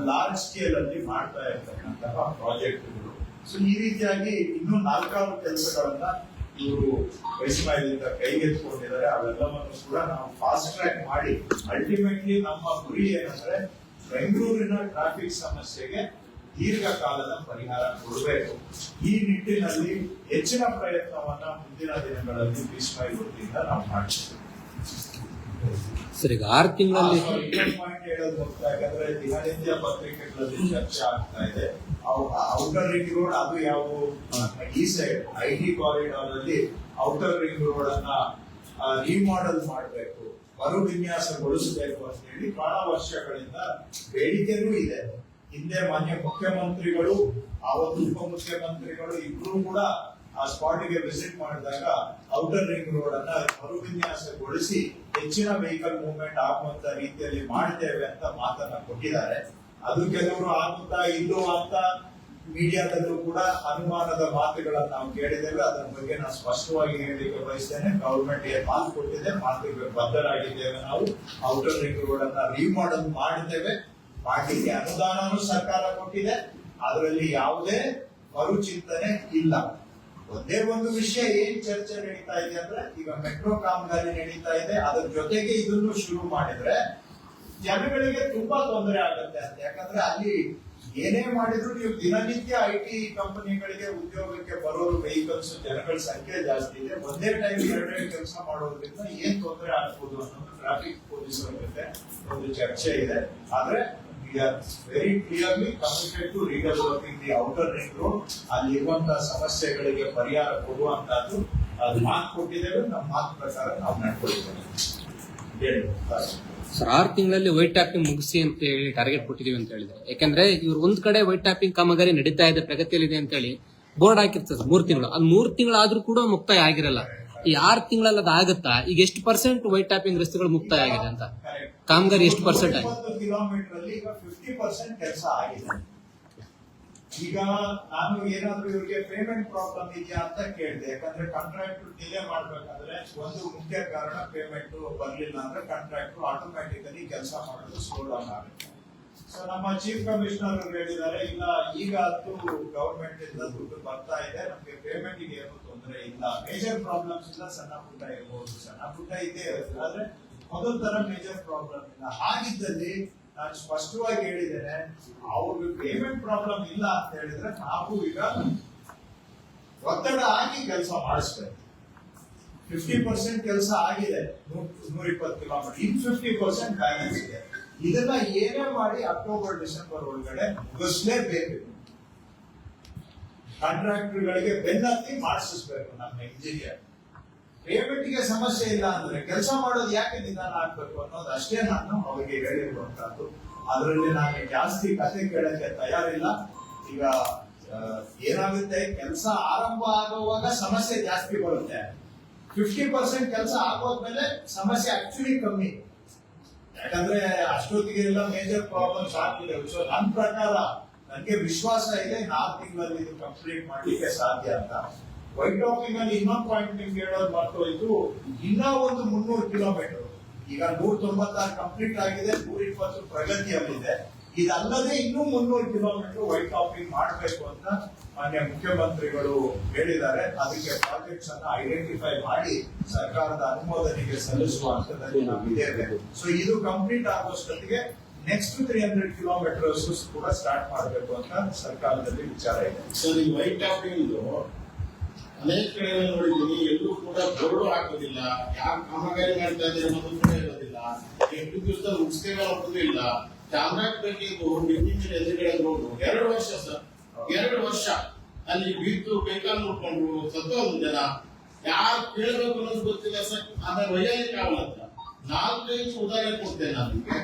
ಲಾರ್ಜ್ ಸ್ಕೇಲ್ ಅಲ್ಲಿ ಮಾಡ್ತಾ ಇರ್ತಕ್ಕಂತಹ ಪ್ರಾಜೆಕ್ಟ್ಗಳು. ಸೊ ಈ ರೀತಿಯಾಗಿ ಇನ್ನೂ 4 ಕೆಲಸಗಳನ್ನ ಇವರು ಬಿಸ್ಮೈಲ್ ಇಂದ ಕೈಗೆತ್ತಿಕೊಂಡಿದ್ದಾರೆ. ಅವೆಲ್ಲವನ್ನು ಕೂಡ ನಾವು ಫಾಸ್ಟ್ ಟ್ರ್ಯಾಕ್ ಮಾಡಿ ಅಲ್ಟಿಮೇಟ್ಲಿ ನಮ್ಮ ಗುರಿ ಏನಂದ್ರೆ ಬೆಂಗಳೂರಿನ ಟ್ರಾಫಿಕ್ ಸಮಸ್ಯೆಗೆ ದೀರ್ಘಕಾಲದ ಪರಿಹಾರ ಕೊಡಬೇಕು. ಈ ನಿಟ್ಟಿನಲ್ಲಿ ಹೆಚ್ಚಿನ ಪ್ರಯತ್ನವನ್ನ ಮುಂದಿನ ದಿನಗಳಲ್ಲಿ ಬಿಸ್ಮೈಲ್ ವತಿಯಿಂದ ನಾವು ಮಾಡ್ತೀವಿ. ಸರ್, ಈಗ 6 ತಿಂಗಳಲ್ಲಿ ಪಾಯಿಂಟ್ ಹೇಳೋದು ಹೋಗ್ತಾ ಯಾಕಂದ್ರೆ ದಿನನಿತ್ಯ ಪತ್ರಿಕೆಗಳಲ್ಲಿ ಚರ್ಚೆ ಆಗ್ತಾ ಇದೆ. ಔಟರ್ ರಿಂಗ್ ರೋಡ್ ಅದು ಯಾವ ಈ ಸೈಡ್ ಐಟಿ ಕಾರಿಡಾರ್ ಅಲ್ಲಿ ಔಟರ್ ರಿಂಗ್ ರೋಡ್ ಅನ್ನ ರಿಮಾಡೆಲ್ ಮಾಡಬೇಕು, ಮರು ವಿನ್ಯಾಸಗೊಳಿಸಬೇಕು ಅಂತ ಹೇಳಿ ಬಹಳ ವರ್ಷಗಳಿಂದ ಬೇಡಿಕೆನೂ ಇದೆ. ಹಿಂದೆ ಮಾನ್ಯ ಮುಖ್ಯಮಂತ್ರಿಗಳು ಆವತ್ತು ಉಪಮುಖ್ಯಮಂತ್ರಿಗಳು ಇಬ್ರು ಕೂಡ ಆ ಸ್ಪಾಟ್ ಗೆ ವಿಸಿಟ್ ಮಾಡಿದಾಗ ಔಟರ್ ರಿಂಗ್ ರೋಡ್ ಅನ್ನ ಮರು ವಿನ್ಯಾಸಗೊಳಿಸಿ ಹೆಚ್ಚಿನ ವೆಹಿಕಲ್ ಮೂವ್ಮೆಂಟ್ ಆಗುವಂತ ರೀತಿಯಲ್ಲಿ ಮಾಡ್ತೇವೆ ಅಂತ ಮಾತನ್ನ ಕೊಟ್ಟಿದ್ದಾರೆ. ಅದು ಕೆಲವರು ಆಗುತ್ತಾ ಇಲ್ಲೋ ಅಂತ ಮೀಡಿಯಾದಲ್ಲೂ ಕೂಡ ಅನುಮಾನದ ಮಾತುಗಳನ್ನ ನಾವು ಕೇಳಿದ್ದೇವೆ. ಅದರ ಬಗ್ಗೆ ನಾನು ಸ್ಪಷ್ಟವಾಗಿ ಹೇಳಲಿಕ್ಕೆ ಬಯಸ್ತೇನೆ. ಗವರ್ಮೆಂಟ್ ಏನ್ ಮಾತು ಕೊಟ್ಟಿದೆ, ಮಾತಿಗೆ ಬದ್ಧರಾಗಿದ್ದೇವೆ. ನಾವು ಔಟರ್ ರಿಂಗ್ ರೋಡ್ ಅನ್ನ ರಿಮಾಡೆಲ್ ಮಾಡಿದ್ದೇವೆ, ಮಾಡಲಿಕ್ಕೆ ಅನುದಾನನೂ ಸರ್ಕಾರ ಕೊಟ್ಟಿದೆ. ಅದರಲ್ಲಿ ಯಾವುದೇ ಮರುಚಿಂತನೆ ಇಲ್ಲ. ಒಂದೇ ಒಂದು ವಿಷಯ ಏನ್ ಚರ್ಚೆ ನಡೀತಾ ಇದೆ ಅಂದ್ರೆ ಈಗ ಮೆಟ್ರೋ ಕಾಮಗಾರಿ ನಡೀತಾ ಇದೆ, ಅದರ ಜೊತೆಗೆ ಇದನ್ನು ಶುರು ಮಾಡಿದ್ರೆ ಜನಗಳಿಗೆ ತುಂಬಾ ತೊಂದರೆ ಆಗುತ್ತೆ ಅಂತ. ಯಾಕಂದ್ರೆ ಅಲ್ಲಿ ಏನೇ ಮಾಡಿದ್ರು ನೀವು ದಿನನಿತ್ಯ ಐಟಿ ಕಂಪನಿಗಳಿಗೆ ಉದ್ಯೋಗಕ್ಕೆ ಬರೋರು ವೆಹಿಕಲ್ಸ್ ಜನಗಳ ಸಂಖ್ಯೆ ಜಾಸ್ತಿ ಇದೆ. ಒಂದೇ ಟೈಮ್ 2 ಕೆಲಸ ಮಾಡೋದ್ರಿಂದ ಏನ್ ತೊಂದರೆ ಆಗ್ಬೋದು ಅನ್ನೋದು ಟ್ರಾಫಿಕ್ ಪೊಲೀಸರ ಜೊತೆ ಒಂದು ಚರ್ಚೆ ಇದೆ. ಆದ್ರೆ very clearly committed to redeveloping the outer ring road. ಅಲ್ಲಿ ಇರುವಂತಹ ಸಮಸ್ಯೆಗಳಿಗೆ ಪರಿಹಾರ ಕೊಡುವಂತದ್ದು ಅದು ಮಾತು ಕೊಟ್ಟಿದ್ದೇವೆ. ನಮ್ಮ ಮಾತು ಪ್ರಕಾರ ನಾವು ನಡ್ಕೊಳ್ತೇವೆ. ಸರ್, 6 ತಿಂಗಳಲ್ಲಿ ವೈಟ್ ಟ್ಯಾಪಿಂಗ್ ಮುಗಿಸಿ ಅಂತ ಹೇಳಿ ಟಾರ್ಗೆಟ್ ಕೊಟ್ಟಿದೀವಿ ಅಂತ ಹೇಳಿದ್ರೆ, ಯಾಕಂದ್ರೆ ಇವ್ರು ಒಂದ್ ಕಡೆ ವೈಟ್ ಟ್ಯಾಪಿಂಗ್ ಕಾಮಗಾರಿ ನಡೀತಾ ಇದೆ, ಪ್ರಗತಿಯಲ್ಲಿದೆ ಅಂತ ಹೇಳಿ ಬೋರ್ಡ್ ಹಾಕಿರ್ತದೆ 3 ತಿಂಗಳು. ಅದು 3 ತಿಂಗಳಾದ್ರೂ ಕೂಡ ಮುಕ್ತಾಯ ಆಗಿರಲ್ಲ. ಈ 6 ತಿಂಗಳಲ್ಲಿ ಅದು ಆಗುತ್ತಾ? ಈಗ ಎಷ್ಟು % ವೈಟ್ ಟ್ಯಾಪಿಂಗ್ ರಸ್ತೆಗಳು ಮುಕ್ತಾಯ ಆಗಿದೆ ಅಂತ ಕಾಮಗಾರಿ ಎಷ್ಟು % ಆಗಿದೆ? 90 ಕಿಲೋಮೀಟರ್ ಅಲ್ಲಿ ಈಗ 50% ಕೆಲಸ ಆಗಿದೆ. ಈಗ ನಾನು ಏನಾದ್ರೂ ಇವರಿಗೆ ಪೇಮೆಂಟ್ ಪ್ರಾಬ್ಲಮ್ ಇದೆಯಾ ಅಂತ ಕೇಳಿದೆ. ಯಾಕಂದ್ರೆ ಕಾಂಟ್ರಾಕ್ಟ್ ಡಿಲೇ ಮಾಡ್ಬೇಕಾದ್ರೆ ಒಂದು ಮುಖ್ಯ ಕಾರಣ ಪೇಮೆಂಟ್ ಬರ್ಲಿಲ್ಲ ಅಂದ್ರೆ ಕಾಂಟ್ರಾಕ್ಟ್ ಆಟೋಮ್ಯಾಟಿಕಲಿ ಕೆಲಸ ಮಾಡೋದು ಸ್ಲೋ ಡೌನ್ ಆಗುತ್ತೆ. ಸೊ ನಮ್ಮ ಚೀಫ್ ಕಮಿಷನರ್ ಹೇಳಿದ್ದಾರೆ, ಇಲ್ಲ ಈಗ ಅದು ಗವರ್ಮೆಂಟ್ ಇಂದ ದುಡ್ಡು ಬರ್ತಾ ಇದೆ, ನಮ್ಗೆ ಪೇಮೆಂಟ್ ಗೆ ಏನು ತೊಂದರೆ ಇಲ್ಲ, ಮೇಜರ್ ಪ್ರಾಬ್ಲಮ್ಸ್ ಇಲ್ಲ, ಸಣ್ಣ ಪುಟ್ಟ ಇರಬಹುದು, ಸಣ್ಣ ಪುಟ್ಟ ಇದ್ದೇ ಇರುತ್ತೆ, ಆದ್ರೆ ಅದೊಂದು ತರ ಮೇಜರ್ ಪ್ರಾಬ್ಲಮ್ ಇಲ್ಲ. ಹಾಗಿದ್ದಲ್ಲಿ ನಾನು ಸ್ಪಷ್ಟವಾಗಿ ಹೇಳಿದ್ದೇನೆ, ಅವ್ರಿಗೆ ಪೇಮೆಂಟ್ ಪ್ರಾಬ್ಲಮ್ ಇಲ್ಲ ಅಂತ ಹೇಳಿದ್ರೆ ನಾವು ಈಗ ಒತ್ತಡ ಹಾಕಿ ಕೆಲಸ ಮಾಡಿಸ್ಬೇಕು. 50% ಕೆಲಸ ಆಗಿದೆ, 120 ಕಿಲೋಮೀಟರ್, ಇನ್ 50% ಬ್ಯಾಲೆನ್ಸ್ ಇದೆ. ಇದನ್ನ ಏನೇ ಮಾಡಿ ಅಕ್ಟೋಬರ್ ಡಿಸೆಂಬರ್ ಒಳಗಡೆ ಮುಗಿಸ್ಲೇಬೇಕು. ಕಾಂಟ್ರಾಕ್ಟರ್ಗಳಿಗೆ ಬೆನ್ನತ್ತಿ ಮಾಡಿಸಬೇಕು ನಮ್ಮ ಇಂಜಿನಿಯರ್. ಪೇಮೆಂಟ್ ಗೆ ಸಮಸ್ಯೆ ಇಲ್ಲ ಅಂದ್ರೆ ಕೆಲಸ ಮಾಡೋದು ಯಾಕೆ ನಿಧಾನ ಆಗ್ಬೇಕು ಅನ್ನೋದು ಅಷ್ಟೇ ನಾನು ಅವರಿಗೆ ಹೇಳಿರುವಂತದ್ದು. ಅದರಲ್ಲಿ ನಾನು ಜಾಸ್ತಿ ಕತೆ ಕೇಳಕ್ಕೆ ತಯಾರಿಲ್ಲ. ಈಗ ಏನಾಗುತ್ತೆ, ಕೆಲಸ ಆರಂಭ ಆಗುವಾಗ ಸಮಸ್ಯೆ ಜಾಸ್ತಿ ಬರುತ್ತೆ. 50% ಕೆಲಸ ಆಗೋದ್ಮೇಲೆ ಸಮಸ್ಯೆ ಆಕ್ಚುಲಿ ಕಮ್ಮಿ. ಯಾಕಂದ್ರೆ ಅಷ್ಟೊತ್ತಿಗೆ ಎಲ್ಲ ಮೇಜರ್ ಪ್ರಾಬ್ಲಮ್ಸ್ ಆಗ್ತಿದೆ. ಸೊ ನನ್ನ ಪ್ರಕಾರ ನನಗೆ ವಿಶ್ವಾಸ ಇದೆ 4 ತಿಂಗಳಲ್ಲಿ ಇದು ಕಂಪ್ಲೀಟ್ ಮಾಡ್ಲಿಕ್ಕೆ ಸಾಧ್ಯ ಅಂತ. ವೈಟ್ ಟಾಪಿಂಗ್ ಅಲ್ಲಿ ಇನ್ನೊಂದು ಪಾಯಿಂಟ್ ನಿಮ್ಗೆ ಹೇಳೋದು ಮರ್ತೋಯ್ತು. ಇನ್ನ ಒಂದು 300 ಕಿಲೋಮೀಟರ್, ಈಗ 196 ಕಂಪ್ಲೀಟ್ ಆಗಿದೆ, 120 ಪ್ರಗತಿಯಲ್ಲಿದೆ. ಇದಲ್ಲದೆ ಇನ್ನೂ 300 ಕಿಲೋಮೀಟರ್ ವೈಟ್ ಟಾಪಿಂಗ್ ಮಾಡಬೇಕು ಅಂತ ಮಾನ್ಯ ಮುಖ್ಯಮಂತ್ರಿಗಳು ಹೇಳಿದ್ದಾರೆ. ಅದಕ್ಕೆ ಪ್ರಾಜೆಕ್ಟ್ಸ್ ಅನ್ನ ಐಡೆಂಟಿಫೈ ಮಾಡಿ ಸರ್ಕಾರದ ಅನುಮೋದನೆಗೆ ಸಲ್ಲಿಸುವ ಹಂತದಲ್ಲಿ ನಾವಿದ್ದೇವೆ. ಸೊ ಇದು ಕಂಪ್ಲೀಟ್ ಆಗೋಷ್ಟೊತ್ತಿಗೆ ನೆಕ್ಸ್ಟ್ 300 ಕಿಲೋಮೀಟರ್ಸ್ ಕೂಡ ಸ್ಟಾರ್ಟ್ ಮಾಡಬೇಕು ಅಂತ ಸರ್ಕಾರದಲ್ಲಿ ವಿಚಾರ ಇದೆ. ಸರ್, ಈ ವೈಟ್ ಟಾಪಿಂಗ್ ಅನೇಕ ಕಡೆ ನೋಡಿದ್ದೀನಿ, ಎಲ್ಲೂ ಕೂಡ ಬೋರ್ಡು ಹಾಕೋದಿಲ್ಲ, ಯಾರು ಕಾಮಗಾರಿ ಮಾಡ್ತಾ ಇದ್ದಾರೆ ಅನ್ನೋದು ಕೂಡ ಇರೋದಿಲ್ಲ. 8 ದಿವಸದಲ್ಲಿ ಮುಗಿಸ್ತೇವೆ ಅನ್ನೋದು ಇಲ್ಲ. ಚಾಮರಾಜಪೇಟೆ ಎದುರುಗಡೆ ರೋಡು 2 ವರ್ಷ ಸರ್, 2 ವರ್ಷ ಅಲ್ಲಿ ಬಿದ್ದು ಬೇಕಾಲ್ ನೋಡ್ಕೊಂಡ್ರು ಸತ್ತೋದು ಜನ. ಯಾರು ಕೇಳಬೇಕು ಅನ್ನೋದು ಗೊತ್ತಿಲ್ಲ ಸರ್. ಆಮೇಲೆ ವೈಜ್ಞಾನಿಕ ಅಂತ 4-5 ಉದಾಹರಣೆ ಕೊಡ್ತೇನೆ ನಾನು ನಿಮಗೆ.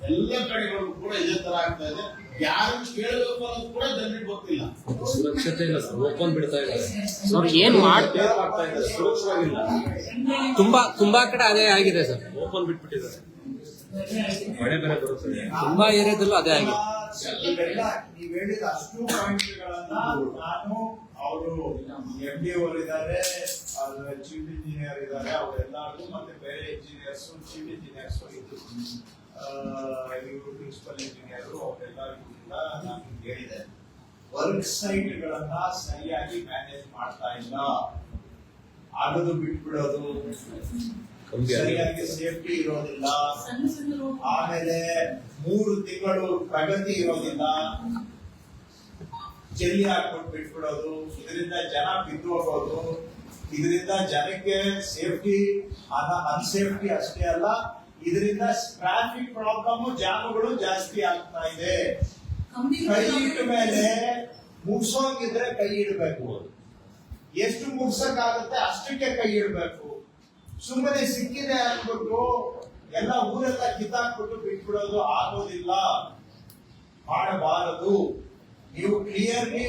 ಎಲ್ಲ ಕಡೆಗಳು ಕೂಡ ಇದೇ ತರ ಆಗ್ತಾ ಇದೆ. ಯಾರು ಕೇಳಬೇಕು ಅನ್ನೋದು ಕೂಡ ಜನರಿಗೆ ಗೊತ್ತಿಲ್ಲ. ಸುರಕ್ಷತೆ ಇಲ್ಲ ಸರ್, ಓಪನ್ ಬಿಡ್ತಾ ಇದ್ದಾರೆ. ಅವ್ರು ಏನ್ ಮಾಡ್ತಾರೆ ಸುರಕ್ಷವಾಗಿಲ್ಲ, ತುಂಬಾ ಕಡೆ ಅದೇ ಆಗಿದೆ ಸರ್. ಓಪನ್ ಬಿಟ್ಬಿಟ್ಟಿದ್ದಾರೆ. ಮಳೆ ಬೇರೆ ಬರುತ್ತೆ, ತುಂಬಾ ಏರಿಯಾದಲ್ಲೂ ಅದೇ ಆಗಿದೆ. ನೀವು ಹೇಳಿದ ಅಷ್ಟು ಪಾಯಿಂಟ್ಗಳನ್ನ ನಾನು, ಅವರು MD ಅವರು ಇದ್ದಾರೆ, ಚೀಫ್ ಇಂಜಿನಿಯರ್ ಇದ್ದಾರೆ, ಅವರೆಲ್ಲರೂ ಮತ್ತೆ ಬೇರೆ ಇಂಜಿನಿಯರ್ಸ್, ಚೀಫ್ ಇಂಜಿನಿಯರ್ಸ್ ಇವರು ಪ್ರಿನ್ಸಿಪಲ್ ಇಂಜಿನಿಯರ್ ಅವರೆಲ್ಲರಿಗೂ ಕೂಡ ನಾನು ಹೇಳಿದೆ. ವರ್ಕ್ ಸೈಟ್ ಗಳನ್ನ ಸರಿಯಾಗಿ ಮ್ಯಾನೇಜ್ ಮಾಡ್ತಾ ಇಲ್ಲ, ಆಗದು ಬಿಟ್ಬಿಡೋದು, ಸರಿಯಾಗಿ ಸೇಫ್ಟಿ ಇರೋದಿಲ್ಲ, ಆಮೇಲೆ 3 ತಿಂಗಳು ಪ್ರಗತಿ ಇರೋದಿಲ್ಲ, ಜಲ್ಲಿ ಹಾಕ್ಬಿಟ್ಟು ಬಿಟ್ಬಿಡೋದು, ಇದರಿಂದ ಜನ ಬಿದ್ದು ಹೋಗೋದು, ಇದರಿಂದ ಜನಕ್ಕೆ ಸೇಫ್ಟಿ ಅನ್ಸೇಫ್ಟಿ ಅಷ್ಟೇ ಅಲ್ಲ, ಇದರಿಂದ ಟ್ರಾಫಿಕ್ ಪ್ರಾಬ್ಲಮ್ ಜಾಮಗಳು ಜಾಸ್ತಿ ಆಗ್ತಾ ಇದೆ. ಕೈ ಇಟ್ಟ ಮೇಲೆ ಮುಗಿಸೋಂಗಿದ್ರೆ ಕೈ ಇಡಬೇಕು, ಎಷ್ಟು ಮುಗಿಸಕ್ಕಾಗುತ್ತೆ ಅಷ್ಟಕ್ಕೆ ಕೈ ಇಡಬೇಕು. ಸುಮ್ಮನೆ ಸಿಕ್ಕಿದೆ ಅಂದ್ಬಿಟ್ಟು ಎಲ್ಲ ಊರೆಲ್ಲ ಕಿತ್ತಾಕ್ಬಿಟ್ಟು ಬಿಟ್ಬಿಡೋದು ಆಗೋದಿಲ್ಲ, ಮಾಡಬಾರದು. ನೀವು ಕ್ಲಿಯರ್ಲಿ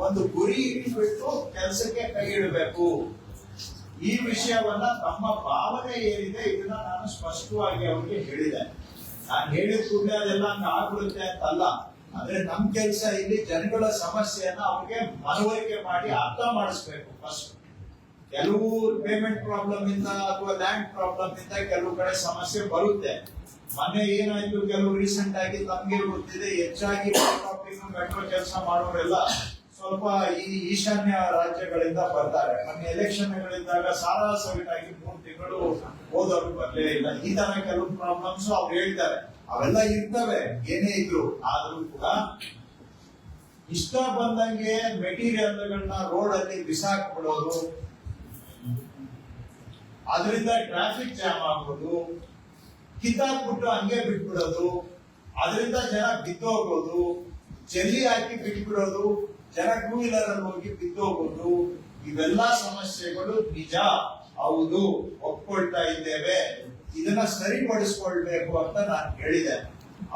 ಒಂದು ಗುರಿ ಇಟ್ಬಿಟ್ಟು ಕೆಲಸಕ್ಕೆ ಕೈ ಇಡಬೇಕು. ಈ ವಿಷಯವನ್ನ ತಮ್ಮ ಭಾವನೆ ಏನಿದೆ ಇದನ್ನ ನಾನು ಸ್ಪಷ್ಟವಾಗಿ ಅವ್ರಿಗೆ ಹೇಳಿದೆ. ನಾನು ಹೇಳಿದ ಕೂಡಲೇ ಅದೆಲ್ಲ ಆಗ್ಬಿಡುತ್ತೆ ಅಂತಲ್ಲ. ಆದ್ರೆ ನಮ್ ಕೆಲಸ ಇಲ್ಲಿ ಜನಗಳ ಸಮಸ್ಯೆಯನ್ನ ಅವ್ರಿಗೆ ಮನವರಿಕೆ ಮಾಡಿ ಅರ್ಥ ಮಾಡಿಸ್ಬೇಕು. ಫಸ್ಟ್ ಕೆಲವು ಪೇಮೆಂಟ್ ಪ್ರಾಬ್ಲಮ್ ಇಂದ ಅಥವಾ ಲ್ಯಾಂಡ್ ಪ್ರಾಬ್ಲಮ್ ಇಂದ ಕೆಲವು ಕಡೆ ಸಮಸ್ಯೆ ಬರುತ್ತೆ. ಮೊನ್ನೆ ಏನಾಯ್ತು, ಕೆಲವು ರೀಸೆಂಟ್ ಆಗಿ ತಮ್ಗೆ ಗೊತ್ತಿದೆ, ಹೆಚ್ಚಾಗಿ ಮೆಟ್ರೋ ಕೆಲಸ ಮಾಡೋರೆಲ್ಲ ಸ್ವಲ್ಪ ಈ ಈಶಾನ್ಯ ರಾಜ್ಯಗಳಿಂದ ಬರ್ತಾರೆ. ಮೊನ್ನೆ ಎಲೆಕ್ಷನ್ಗಳಿದ್ದಾಗ ಸಾರಾಸಗಟಾಗಿ 3 ತಿಂಗಳು ಹೋದವರು ಬರ್ಲೇ ಇಲ್ಲ. ಈ ತರ ಕೆಲವು ಪ್ರಾಬ್ಲಮ್ಸ್ ಅವ್ರು ಹೇಳ್ತಾರೆ, ಅವೆಲ್ಲ ಇರ್ತವೆ ಏನೇ ಇದ್ರು. ಆದ್ರೂ ಕೂಡ ಇಷ್ಟ ಬಂದಂಗೆ ಮೆಟೀರಿಯಲ್ಗಳನ್ನ ರೋಡ್ ಅಲ್ಲಿ ಬಿಸಾಕ್ಬಿಡೋದು, ಅದರಿಂದ ಟ್ರಾಫಿಕ್ ಜಾಮ್ ಆಗೋದು, ಕಿತ್ತಾಕ್ಬಿಟ್ಟು ಹಂಗೆ ಬಿಟ್ಬಿಡೋದು, ಅದರಿಂದ ಜನ ಬಿದ್ದೋಗೋದು, ಜಲ್ಲಿ ಹಾಕಿ ಬಿಟ್ಬಿಡೋದು, ಜನ 2 ವೀಲರ್ ಅಲ್ಲಿ ಹೋಗಿ ಬಿದ್ದೋಗೋದು, ಇವೆಲ್ಲ ಸಮಸ್ಯೆಗಳು ನಿಜ, ಹೌದು, ಒಪ್ಕೊಳ್ತಾ ಇದ್ದೇವೆ. ಇದನ್ನ ಸರಿಪಡಿಸ್ಕೊಳ್ಬೇಕು ಅಂತ ನಾನು ಹೇಳಿದೆ.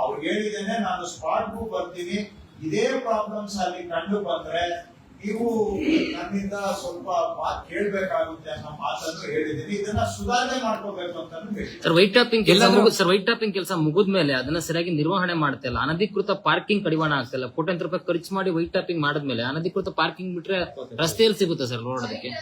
ಅವ್ರಿಗೆ ಹೇಳಿದ್ದೇನೆ, ನಾನು ಸ್ಪಾಟ್ಗೂ ಬರ್ತೀನಿ, ಇದೇ ಪ್ರಾಬ್ಲಮ್ಸ್ ಅಲ್ಲಿ ಕಂಡು ಬಂದ್ರೆ ನೀವು ನನ್ನಿಂದ ಸ್ವಲ್ಪ ಮಾತು ಕೇಳ್ಬೇಕಾಗುತ್ತೆ ಅನ್ನೋ ಮಾತನ್ನು ಹೇಳಿದ್ದೀನಿ. ಇದನ್ನ ಸುಧಾರಣೆ ಮಾಡ್ಕೋಬೇಕು ಅಂತ ಹೇಳಿದ್ದೀನಿ. ಸರ್, ವೈಟ್ ಟಾಪಿಂಗ್ ಕೆಲಸ ಮುಗಿದ್ಮೇಲೆ ಅದನ್ನ ಸರಿಯಾಗಿ ನಿರ್ವಹಣೆ ಮಾಡ್ತಿಲ್ಲ. ಅನಧಿಕೃತ ಪಾರ್ಕಿಂಗ್ ಕಡಿವಾಣ ಆಗ್ತಿಲ್ಲ. ಕೋಟ್ಯಾಂತರ ರೂಪಾಯಿ ಖರ್ಚು ಮಾಡಿ ವೈಟ್ ಟಾಪಿಂಗ್ ಮಾಡಿದ್ಮೇಲೆ ಅನಧಿಕೃತ ಪಾರ್ಕಿಂಗ್ ಬಿಟ್ರೆ ರಸ್ತೆಯಲ್ಲಿ ಸಿಗುತ್ತೆ ಸರ್ ರೋಡ್. ಅದಕ್ಕೆ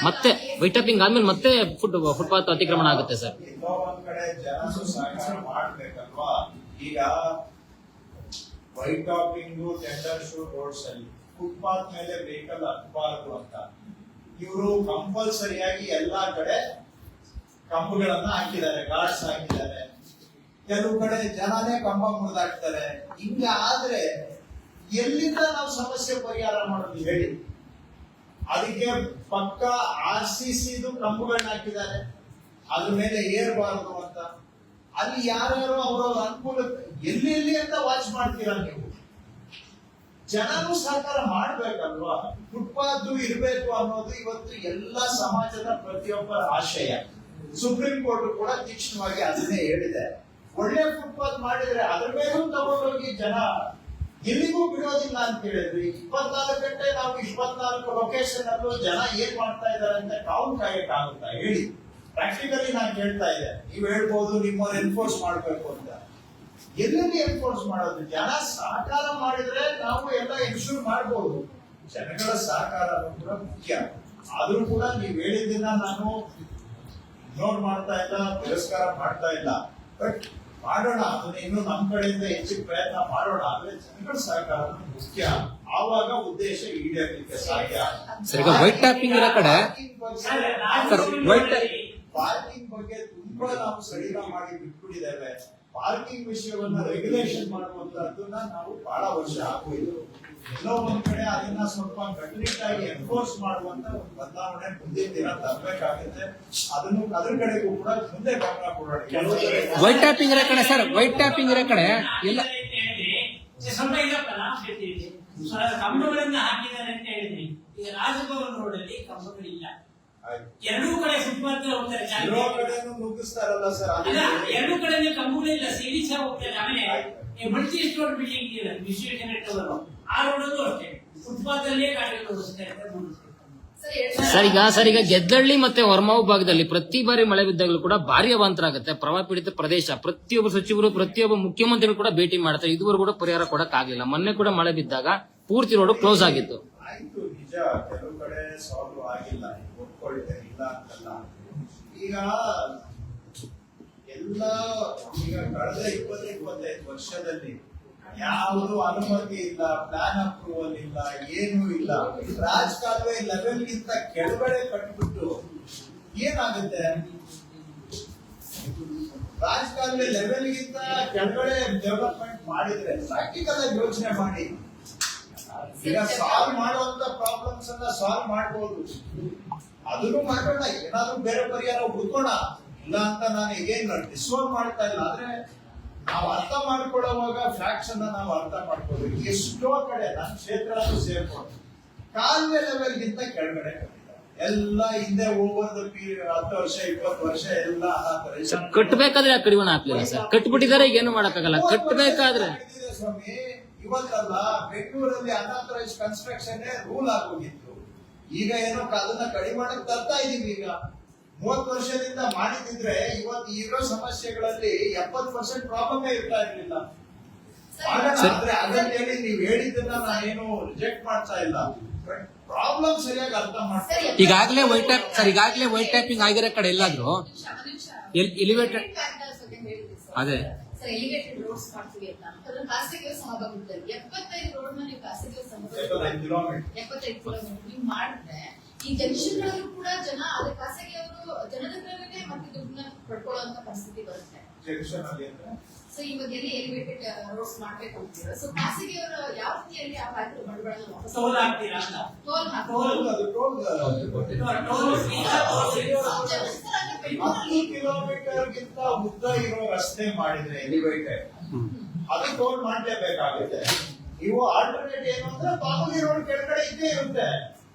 ಮತ್ತೆ ವೈಟ್ ಟಾಪಿಂಗ್ ಆದ್ಮೇಲೆ ಮತ್ತೆ ಫುಟ್ಪಾತ್ ಅತಿಕ್ರಮಣ ಆಗುತ್ತೆ ಸರ್. ಎಲ್ಲೋ ಒಂದ್ ಕಡೆ ಜನರು ಸಹಕಾರ ಮಾಡ್ಬೇಕಲ್ವಾ. ಈಗ ವೈಟ್ ಟಾಪಿಂಗ್, ಟೆಂಡರ್ಸ್, ರೋಡ್ಸ್ ಅಲ್ಲಿ ಫುಟ್ಪಾತ್ ಮೇಲೆ ವೆಹಿಕಲ್ ಹತ್ತಬಾರದು ಅಂತ ಇವರು ಕಂಪಲ್ಸರಿಯಾಗಿ ಎಲ್ಲಾ ಕಡೆ ಕಂಬಗಳನ್ನ ಹಾಕಿದ್ದಾರೆ, ಗಾರ್ಡ್ಸ್ ಹಾಕಿದ್ದಾರೆ. ಕೆಲವು ಕಡೆ ಜನನೇ ಕಂಬ ಮುರಿದಾಕ್ತಾರೆ. ಹಿಂಗೆ ಆದ್ರೆ ಎಲ್ಲಿಂದ ನಾವು ಸಮಸ್ಯೆ ಪರಿಹಾರ ಮಾಡೋದು ಹೇಳಿ? ಅದಕ್ಕೆ ಪಕ್ಕ RCC ಕಂಬಗಳನ್ನ ಹಾಕಿದ್ದಾರೆ, ಅದ್ರ ಮೇಲೆ ಏರ್ಬಾರದು ಅಂತ. ಅಲ್ಲಿ ಯಾರ್ಯಾರು ಅವರವ್ರ ಅನುಕೂಲ ಎಲ್ಲಿ ಅಂತ ವಾಚ್ ಮಾಡ್ತೀರಾ ನೀವು? ಜನರು ಸಹಕಾರ ಮಾಡ್ಬೇಕಲ್ವಾ? ಫುಟ್ಪಾತ್ ಇರ್ಬೇಕು ಅನ್ನೋದು ಇವತ್ತು ಎಲ್ಲ ಸಮಾಜದ ಪ್ರತಿಯೊಬ್ಬರ ಆಶಯ. ಸುಪ್ರೀಂ ಕೋರ್ಟ್ ಕೂಡ ತೀಕ್ಷ್ಣವಾಗಿ ಅದನ್ನೇ ಹೇಳಿದೆ. ಒಳ್ಳೆ ಫುಟ್ಪಾತ್ ಮಾಡಿದ್ರೆ ಅದ್ರ ಮೇಲೂ ತಗೊಂಡೋಗಿ ಜನ ಎಲ್ಲಿಗೂ ಬಿಡೋದಿಲ್ಲ ಅಂತ ಹೇಳಿದ್ವಿ. 24 ಗಂಟೆ ನಾವು 24 ಲೊಕೇಶನ್ ಅಲ್ಲೂ ಜನ ಏನ್ ಮಾಡ್ತಾ ಇದಾರೆ ಅಂತ ಕೌಂಟ್ ಕಾಯಕ್ಕಾಗುತ್ತಾ ಹೇಳಿ? ಪ್ರಾಕ್ಟಿಕಲಿ ನಾನು ಕೇಳ್ತಾ ಇದ್ದೆ. ನೀವು ಹೇಳ್ಬೋದು ನಿಮ್ಮವ್ರು ಎನ್ಫೋರ್ಸ್ ಮಾಡ್ಬೇಕು ಅಂತ. ಎಲ್ಲೆಲ್ಲಿ ಎನ್ಫೋರ್ಸ್ ಮಾಡೋದು? ಜನ ಸಹಕಾರ ಮಾಡಿದ್ರೆ ನಾವು ಎಲ್ಲ ಎನ್ಶೂರ್ ಮಾಡ್ಬೋದು. ಜನಗಳ ಸಹಕಾರ ಕೂಡ ಮುಖ್ಯ. ಆದ್ರೂ ಕೂಡ ನೀವು ಹೇಳಿದ್ದನ್ನ ನಾನು ಇಗ್ನೋರ್ ಮಾಡ್ತಾ ಇಲ್ಲ, ತಿರಸ್ಕಾರ ಮಾಡ್ತಾ ಇಲ್ಲ. ಬಟ್ ಮಾಡೋಣ, ಅದನ್ನ ಇನ್ನು ನಮ್ಮ ಕಡೆಯಿಂದ ಹೆಚ್ಚಿನ ಪ್ರಯತ್ನ ಮಾಡೋಣ. ಆದ್ರೆ ಜನಗಳ ಸಹಕಾರ ಮುಖ್ಯ. ಆವಾಗ ಉದ್ದೇಶ ಈಡೇರಲಿಕ್ಕೆ ಸಾಧ್ಯ. ಸರ್, ಈಗ ವೈಟ್ ಟ್ಯಾಪಿಂಗ್ ಇರೋ ಕಡೆ ಸರ್ ವೈಟ್ ಪಾರ್ಕಿಂಗ್ ಬಗ್ಗೆ ತುಂಬಾ ನಾವು ಸಡಿಲ ಮಾಡಿ ಬಿಟ್ಬಿಟ್ಟಿದ್ದೇವೆ. ಪಾರ್ಕಿಂಗ್ ವಿಷಯವನ್ನ ರೆಗ್ಯುಲೇಷನ್ ಮಾಡುವಂತಹದ್ದನ್ನ ನಾವು ಬಹಳ ವರ್ಷ ಆಗೋಯ್ತು. ಎಲ್ಲೋ ಒಂದ್ ಕಡೆ ಅದನ್ನ ಸ್ವಲ್ಪ ಕಟ್ಟುನಿಟ್ಟಾಗಿ ಎನ್ಫೋರ್ಸ್ ಮಾಡುವಂತ ಒಂದು ಬದಲಾವಣೆ ಮುಂದಿನ ದಿನ ತರಬೇಕಾಗುತ್ತೆ. ಅದನ್ನು ಅದ್ರ ಕಡೆಗೂ ಕೂಡ ಮುಂದೆ ಗಮನ ಕೊಡೋಣ. ಕೆಲವು ಕಡೆ ವೈಟ್ ಟ್ಯಾಪಿಂಗ್ ಇರೋ ಕಡೆ ಸರ್, ವೈಟ್ ಟ್ಯಾಪಿಂಗ್ ಇರೋ ಕಡೆ ಎಲ್ಲ ಸ್ವಲ್ಪ ಇದಕ್ಕಲ್ಲ ಹೇಳ್ತೀವಿ, ಕಂಬಗಳನ್ನ ಹಾಕಿದ್ದಾರೆ ಅಂತ ಹೇಳಿದ್ರಿ. ಈಗ ರಾಜಭವನ್ ರೋಡ್ ಅಲ್ಲಿ ಕಂಬಗಳಿಲ್ಲ, ಎರಡೂ ಕಡೆ ಫುಟ್ಪಾತ್ ಹೋಗ್ತಾರೆ. ಇರೋ ಕಡೆನೂ ನುಗ್ಗಿಸ್ತಾರಲ್ಲ ಸರ್, ಅಲ್ಲ, ಎರಡೂ ಕಡೆ ಕಂಬಗಳಿಲ್ಲ, ಸಿಡಿ ಸಹ ಹೋಗ್ತಾರೆ. ಆಮೇಲೆ ಮಲ್ಟಿ ಸ್ಟೋರ್ ಬಿಲ್ಡಿಂಗ್ ಇದೆ, ವಿಶ್ವೇಶ್ವರ ಟವರ್, ಆ ರೋಡಲ್ಲೂ ಅಷ್ಟೇ ಫುಟ್ಪಾತ್ ಅಲ್ಲೇ ಗಾಡಿಗಳು ಓಡಿಸ್ತಾರೆ ಅಂತ ನೋಡಿಸ್ತಾರೆ. ಸರ್ ಈಗ ಗೆದ್ದಳ್ಳಿ ಮತ್ತೆ ಹೊರಮಾವು ಭಾಗದಲ್ಲಿ ಪ್ರತಿ ಬಾರಿ ಮಳೆ ಬಿದ್ದಾಗಲೂ ಕೂಡ ಭಾರಿ ಅವಾಂತರ ಆಗುತ್ತೆ. ಪ್ರವಾಹ ಪೀಡಿತ ಪ್ರದೇಶ. ಪ್ರತಿಯೊಬ್ಬ ಸಚಿವರು, ಪ್ರತಿಯೊಬ್ಬ ಮುಖ್ಯಮಂತ್ರಿಗಳು ಕೂಡ ಭೇಟಿ ಮಾಡ್ತಾರೆ. ಇದುವರೆಗೂ ಕೂಡ ಪರಿಹಾರ ಕೊಡಕ್ ಆಗ್ಲಿಲ್ಲ. ಮೊನ್ನೆ ಕೂಡ ಮಳೆ ಬಿದ್ದಾಗ ಪೂರ್ತಿ ರೋಡ್ ಕ್ಲೋಸ್ ಆಗಿತ್ತು. ಆಯ್ತು, ನಿಜ, ಕೆಲವು ಕಡೆ ಸಾಲ್ವ್ ಆಗಿಲ್ಲ, ಒಪ್ಕೊಳ್ತೇನೆ, ಇಲ್ಲ ಅಂತಲ್ಲ. ಈಗ ಎಲ್ಲ ಈಗ ಕಳೆದ 20-25 ವರ್ಷದಲ್ಲಿ ಯಾವುದು ಅನುಮತಿ ಇಲ್ಲ, ಪ್ಲಾನ್ ಅಪ್ರೂವಲ್ ಇಲ್ಲ, ಏನೂ ಇಲ್ಲ. ರಾಜಕಾಲುವೆ ಲೆವೆಲ್ ಗಿಂತ ಕೆಳಗಡೆ ಕಟ್ಬಿಟ್ಟು ಏನಾಗುತ್ತೆ? ರಾಜಕಾಲುವೆ ಲೆವೆಲ್ ಗಿಂತ ಕೆಳಗಡೆ ಡೆವಲಪ್ಮೆಂಟ್ ಮಾಡಿದ್ರೆ ಪ್ರಾಕ್ಟಿಕಲ್ ಆಗಿ ಯೋಚನೆ ಮಾಡಿ. ಈಗ ಸಾಲ್ವ್ ಮಾಡುವಂತ ಪ್ರಾಬ್ಲಮ್ಸ್ ಅನ್ನ ಸಾಲ್ವ್ ಮಾಡಬಹುದು, ಅದನ್ನು ಮಾಡೋಣ. ಏನಾದ್ರೂ ಬೇರೆ ಪರಿಹಾರ ಹುಡ್ಕೋಣ. ಇಲ್ಲ ಅಂತ ನಾನು ಈಗೇನು ಡಿಸ್ವಾಲ್ವ್ ಮಾಡ್ತಾ ಇಲ್ಲ. ಆದ್ರೆ ನಾವು ಅರ್ಥ ಮಾಡ್ಕೊಳ್ಳುವಾಗ ಫ್ಯಾಕ್ಟ್ಸ್ ಅನ್ನ ನಾವು ಅರ್ಥ ಮಾಡ್ಕೋಬೇಕು. ಎಷ್ಟೋ ಕಡೆ ನನ್ನ ಕ್ಷೇತ್ರನೂ ಸೇರ್ಕೊಂಡು ಕಾಲುವೆ ಲೆವೆಲ್ ಗಿಂತ ಕೆಳಗಡೆ ಎಲ್ಲ ಹಿಂದೆ ಓವರ್ ದ ಪೀರಿಯಡ್ 10 ವರ್ಷ 20 ವರ್ಷ ಎಲ್ಲ ಕಟ್ಟಬೇಕಾದ್ರೆ ಆ ಕಡಿವಾಣ ಹಾಕ್ಲಿಲ್ಲ ಸರ್. ಕಟ್ಬಿಟ್ಟಿದ್ದಾರೆ, ಈಗ ಏನು ಮಾಡಕ್ಕಾಗಲ್ಲ. ಕಟ್ಟಬೇಕಾದ್ರೆ ಸ್ವಾಮಿ, ಇವತ್ತಲ್ಲ ಬೆಂಗಳೂರಲ್ಲಿ ಅನಾಥರೈಸ್ ಕನ್ಸ್ಟ್ರಕ್ಷನ್ ರೂಲ್ ಆಗೋಗಿತ್ತು. ಈಗ ಏನೋ ಅದನ್ನ ಕಡಿವಾಣಕ್ಕೆ ತರ್ತಾ ಇದೀವಿ. ಈಗ 30 ವರ್ಷದಿಂದ ಮಾಡಿದ್ರೆ ಇವತ್ತು ಇರೋ ಸಮಸ್ಯೆಗಳಲ್ಲಿ 70% ಪ್ರಾಬ್ಲಮ್ ಇರ್ತಾ ಇರ್ಲಿಲ್ಲ. ಆದ್ರೆ ಅದನ್ನ ಹೇಳಿ ನೀವು ಹೇಳಿದ್ದನ್ನ ನಾನೇನು ರಿಜೆಕ್ಟ್ ಮಾಡ್ತಾ ಇಲ್ಲ. ಪ್ರಾಬ್ಲಮ್ ಸರಿಯಾಗಿ ಅರ್ಥ ಮಾಡ್ತಾ ಇಲ್ಲ. ಈಗಾಗಲೇ ವೈಟ್ ಟ್ಯಾಪಿಂಗ್ ಆಗಿರೋ ಕಡೆ ಎಲ್ಲಾದ್ರೂ ಎಲಿವೇಟೆಡ್ ಅದೇ ಎಲಿವೇಟೆಡ್ ರೋಡ್ಸ್ ಮಾಡ್ತೀವಿ ಅಂತ ಅದ್ರ ಖಾಸಗಿ ಸಹಭಾಗಿತ್ವದಲ್ಲಿ 75 ರೋಡ್ ನ ನೀವು ಖಾಸಗಿ 75 ಕಿಲೋಮೀಟರ್ ನೀವು ಮಾಡಿದ್ರೆ ಈ ಜಂಕ್ಷನ್ಗಳಲ್ಲೂ ಕೂಡ ಜನ ಅದ್ರ ಖಾಸಗಿಯವರು ಜನರಿಂದಲೇ ಮತ್ತೆ ದುಡ್ಡನ್ನ ಪಡ್ಕೊಳ್ಳುವಂತ ಪರಿಸ್ಥಿತಿ ಬರುತ್ತೆ. ಜಂಕ್ಷನ್ ಅಲ್ಲಿ ಅಂದ್ರೆ ಸೊ ಇವಾಗ ಎಲ್ಲಿ ಎಲಿವೇಟೆಡ್ ರೋಡ್ಸ್ ಮಾಡ್ಬೇಕು ಅಂತೀರ. ಸೊ ಖಾಸಗಿಯವರು ಯಾವ ರೀತಿಯಲ್ಲಿ ಆ ಬ್ಯಾಂಕ್ ಬಂಡವಾಳ ವಾಪಸ್ ಟೋಲ್ ಹಾಕ್ತೀರಾ ಅಂತ. ಟೋಲ್ ಅದು ಟೋಲ್ 10 ಕಿಲೋಮೀಟರ್ ಗಿಂತ ಉದ್ದ ಇರೋ ರಸ್ತೆ ಮಾಡಿದ್ರೆ ಎಲಿವೇಟೆಡ್, ಅದು ಟೋಲ್ ಮಾಡಲೇಬೇಕಾಗುತ್ತೆ. ನೀವು ಆಲ್ಟರ್ನೇಟ್ ಏನು ಅಂದ್ರೆ ಮಾಮೂಲಿ ರೋಡ್ ಕೆಳಗಡೆ ಇದ್ದೇ ಇರುತ್ತೆ.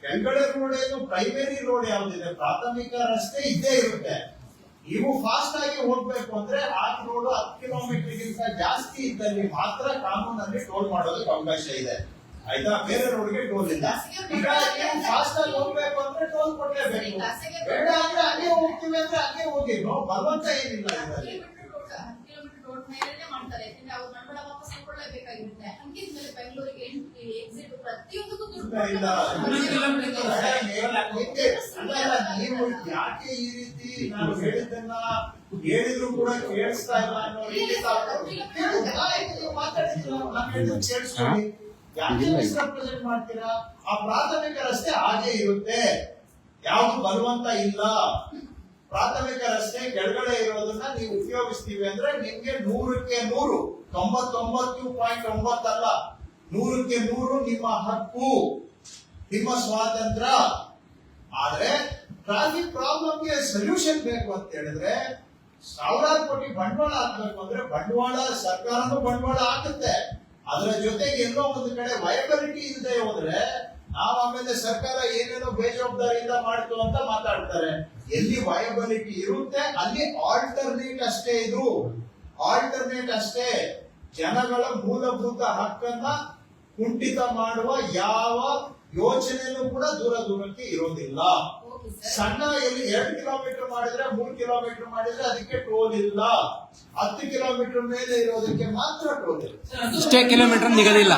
ಕೆಳಗಡೆ ರೋಡ್ ಏನು ಪ್ರೈಮರಿ ರೋಡ್ ಯಾವ್ದಿದೆ, ಪ್ರಾಥಮಿಕ ರಸ್ತೆ ಇದ್ದೇ ಇರುತ್ತೆ. ನೀವು ಫಾಸ್ಟ್ ಆಗಿ ಹೋಗ್ಬೇಕು ಅಂದ್ರೆ ಆ ರೋಡ್ 10 ಕಿಲೋಮೀಟರ್ ಗಿಂತ ಜಾಸ್ತಿ ಇದ್ದಲ್ಲಿ ಮಾತ್ರ ಕಾನೂನಲ್ಲಿ ಟೋಲ್ ಮಾಡೋದಕ್ಕೆ ಅವಕಾಶ ಇದೆ. ಆಯ್ತಾ? ಬೇರೆ ರೋಡ್ಗೆ ಟೋಲ್ ಇಲ್ಲ. ಈಗ ನೀವು ಫಾಸ್ಟ್ ಆಗಿ ಹೋಗ್ಬೇಕು ಅಂದ್ರೆ ಟೋಲ್ ಕೊಡ್ಲೇಬೇಕು. ಬೇಡ ಅಂದ್ರೆ ಹಂಗೆ ಹೋಗ್ತೀವಿ ಅಂದ್ರೆ ಹಂಗೆ ಹೋಗಿ, ಬಲವಂತ ಏನಿಲ್ಲ ಇದರಲ್ಲಿ. ಕಿಲೋಮೀಟರ್ ರೋಡ್ ಮೇಲೆ ಮಾಡ್ತಾರೆ. ಯಾಕಂದ್ರೆ ಅವ್ರು ಬಂಡವಾಳ ವಾಪಸ್ ತಗೊಳ್ಳೇಬೇಕಾಗಿರುತ್ತೆ. ಹಂಗಿದ್ಮೇಲೆ ಬೆಂಗಳೂರಿಗೆ ಎಕ್ಸಿಟ್ ಪ್ರತಿಯೊಂದಕ್ಕೂ ದುಡ್ಡು ಇಲ್ಲ, ನೀವು ಯಾಕೆ ಈ ರೀತಿ ನಾನು ಹೇಳಿದ್ದನ್ನ ಹೇಳಿದ್ರು ಕೂಡ ಕೇಳಿಸ್ತಾ ಇಲ್ಲ ಅನ್ನೋ ರೀತಿ ಕೇಳಿಸ್ಕೊಳ್ಳಿ. ಯಾಕೆ ಮಿಸ್ರೆಪ್ರೆಸೆಂಟ್ ಮಾಡ್ತೀರಾ? ಆ ಪ್ರಾಥಮಿಕ ರಸ್ತೆ ಹಾಗೆ ಇರುತ್ತೆ, ಯಾವುದು ಬಲವಂತ ಇಲ್ಲ. ಪ್ರಾಥಮಿಕ ರಸ್ತೆ ಕೆಳಗಡೆ ಇರೋದನ್ನ ನೀವು ಉಪಯೋಗಿಸ್ತೀವಿ ಅಂದ್ರೆ ನಿಮ್ಗೆ 100ಕ್ಕೆ 100, 99.9 ಅಲ್ಲ, 100ಕ್ಕೆ 100 ನಿಮ್ಮ ಹಕ್ಕು, ನಿಮ್ಮ ಸ್ವಾತಂತ್ರ್ಯ. ಆದ್ರೆ ಟ್ರಾಫಿಕ್ ಪ್ರಾಬ್ಲಮ್ಗೆ ಸೊಲ್ಯೂಷನ್ ಬೇಕು ಅಂತ ಹೇಳಿದ್ರೆ ಸಾವಿರಾರು ಕೋಟಿ ಬಂಡವಾಳ ಹಾಕ್ಬೇಕು ಅಂದ್ರೆ ಬಂಡವಾಳ ಸರ್ಕಾರನೂ ಬಂಡವಾಳ ಹಾಕುತ್ತೆ. ಅದರ ಜೊತೆಗೆ ಎಲ್ಲೋ ಒಂದು ಕಡೆ ವಯಬಿಲಿಟಿ ಇಲ್ಲದೆ ಹೋದ್ರೆ ನಾವು ಆಮೇಲೆ ಸರ್ಕಾರ ಏನೇನೋ ಬೇಜವಾಬ್ದಾರಿಯಿಂದ ಮಾಡ್ತು ಅಂತ ಮಾತಾಡ್ತಾರೆ. ಎಲ್ಲಿ ವಯಬಿಲಿಟಿ ಇರುತ್ತೆ ಅಲ್ಲಿ ಆಲ್ಟರ್ನೇಟ್ ಅಷ್ಟೇ, ಇದು ಆಲ್ಟರ್ನೇಟ್ ಅಷ್ಟೇ. ಜನಗಳ ಮೂಲಭೂತ ಹಕ್ಕನ್ನ ಕುಂಠಿತ ಮಾಡುವ ಯಾವ ಯೋಚನೆನೂ ಕೂಡ ದೂರಕ್ಕೆ ಇರೋದಿಲ್ಲ. Okay sir. ಸಣ್ಣ ಎಲ್ಲಿ 2 ಕಿಲೋಮೀಟರ್ ಮಾಡಿದ್ರೆ 3 ಕಿಲೋಮೀಟರ್ ಮಾಡಿದ್ರೆ ಅದಕ್ಕೆ ಟೋಲ್ ಇಲ್ಲ. 10 ಕಿಲೋಮೀಟರ್ ಮೇಲೆ ಇರೋದಕ್ಕೆ ಮಾತ್ರ ಟೋಲ್ ಇಲ್ಲ. ಇಷ್ಟೇ ಕಿಲೋಮೀಟರ್ ನಿಗದಿಲ್ಲ.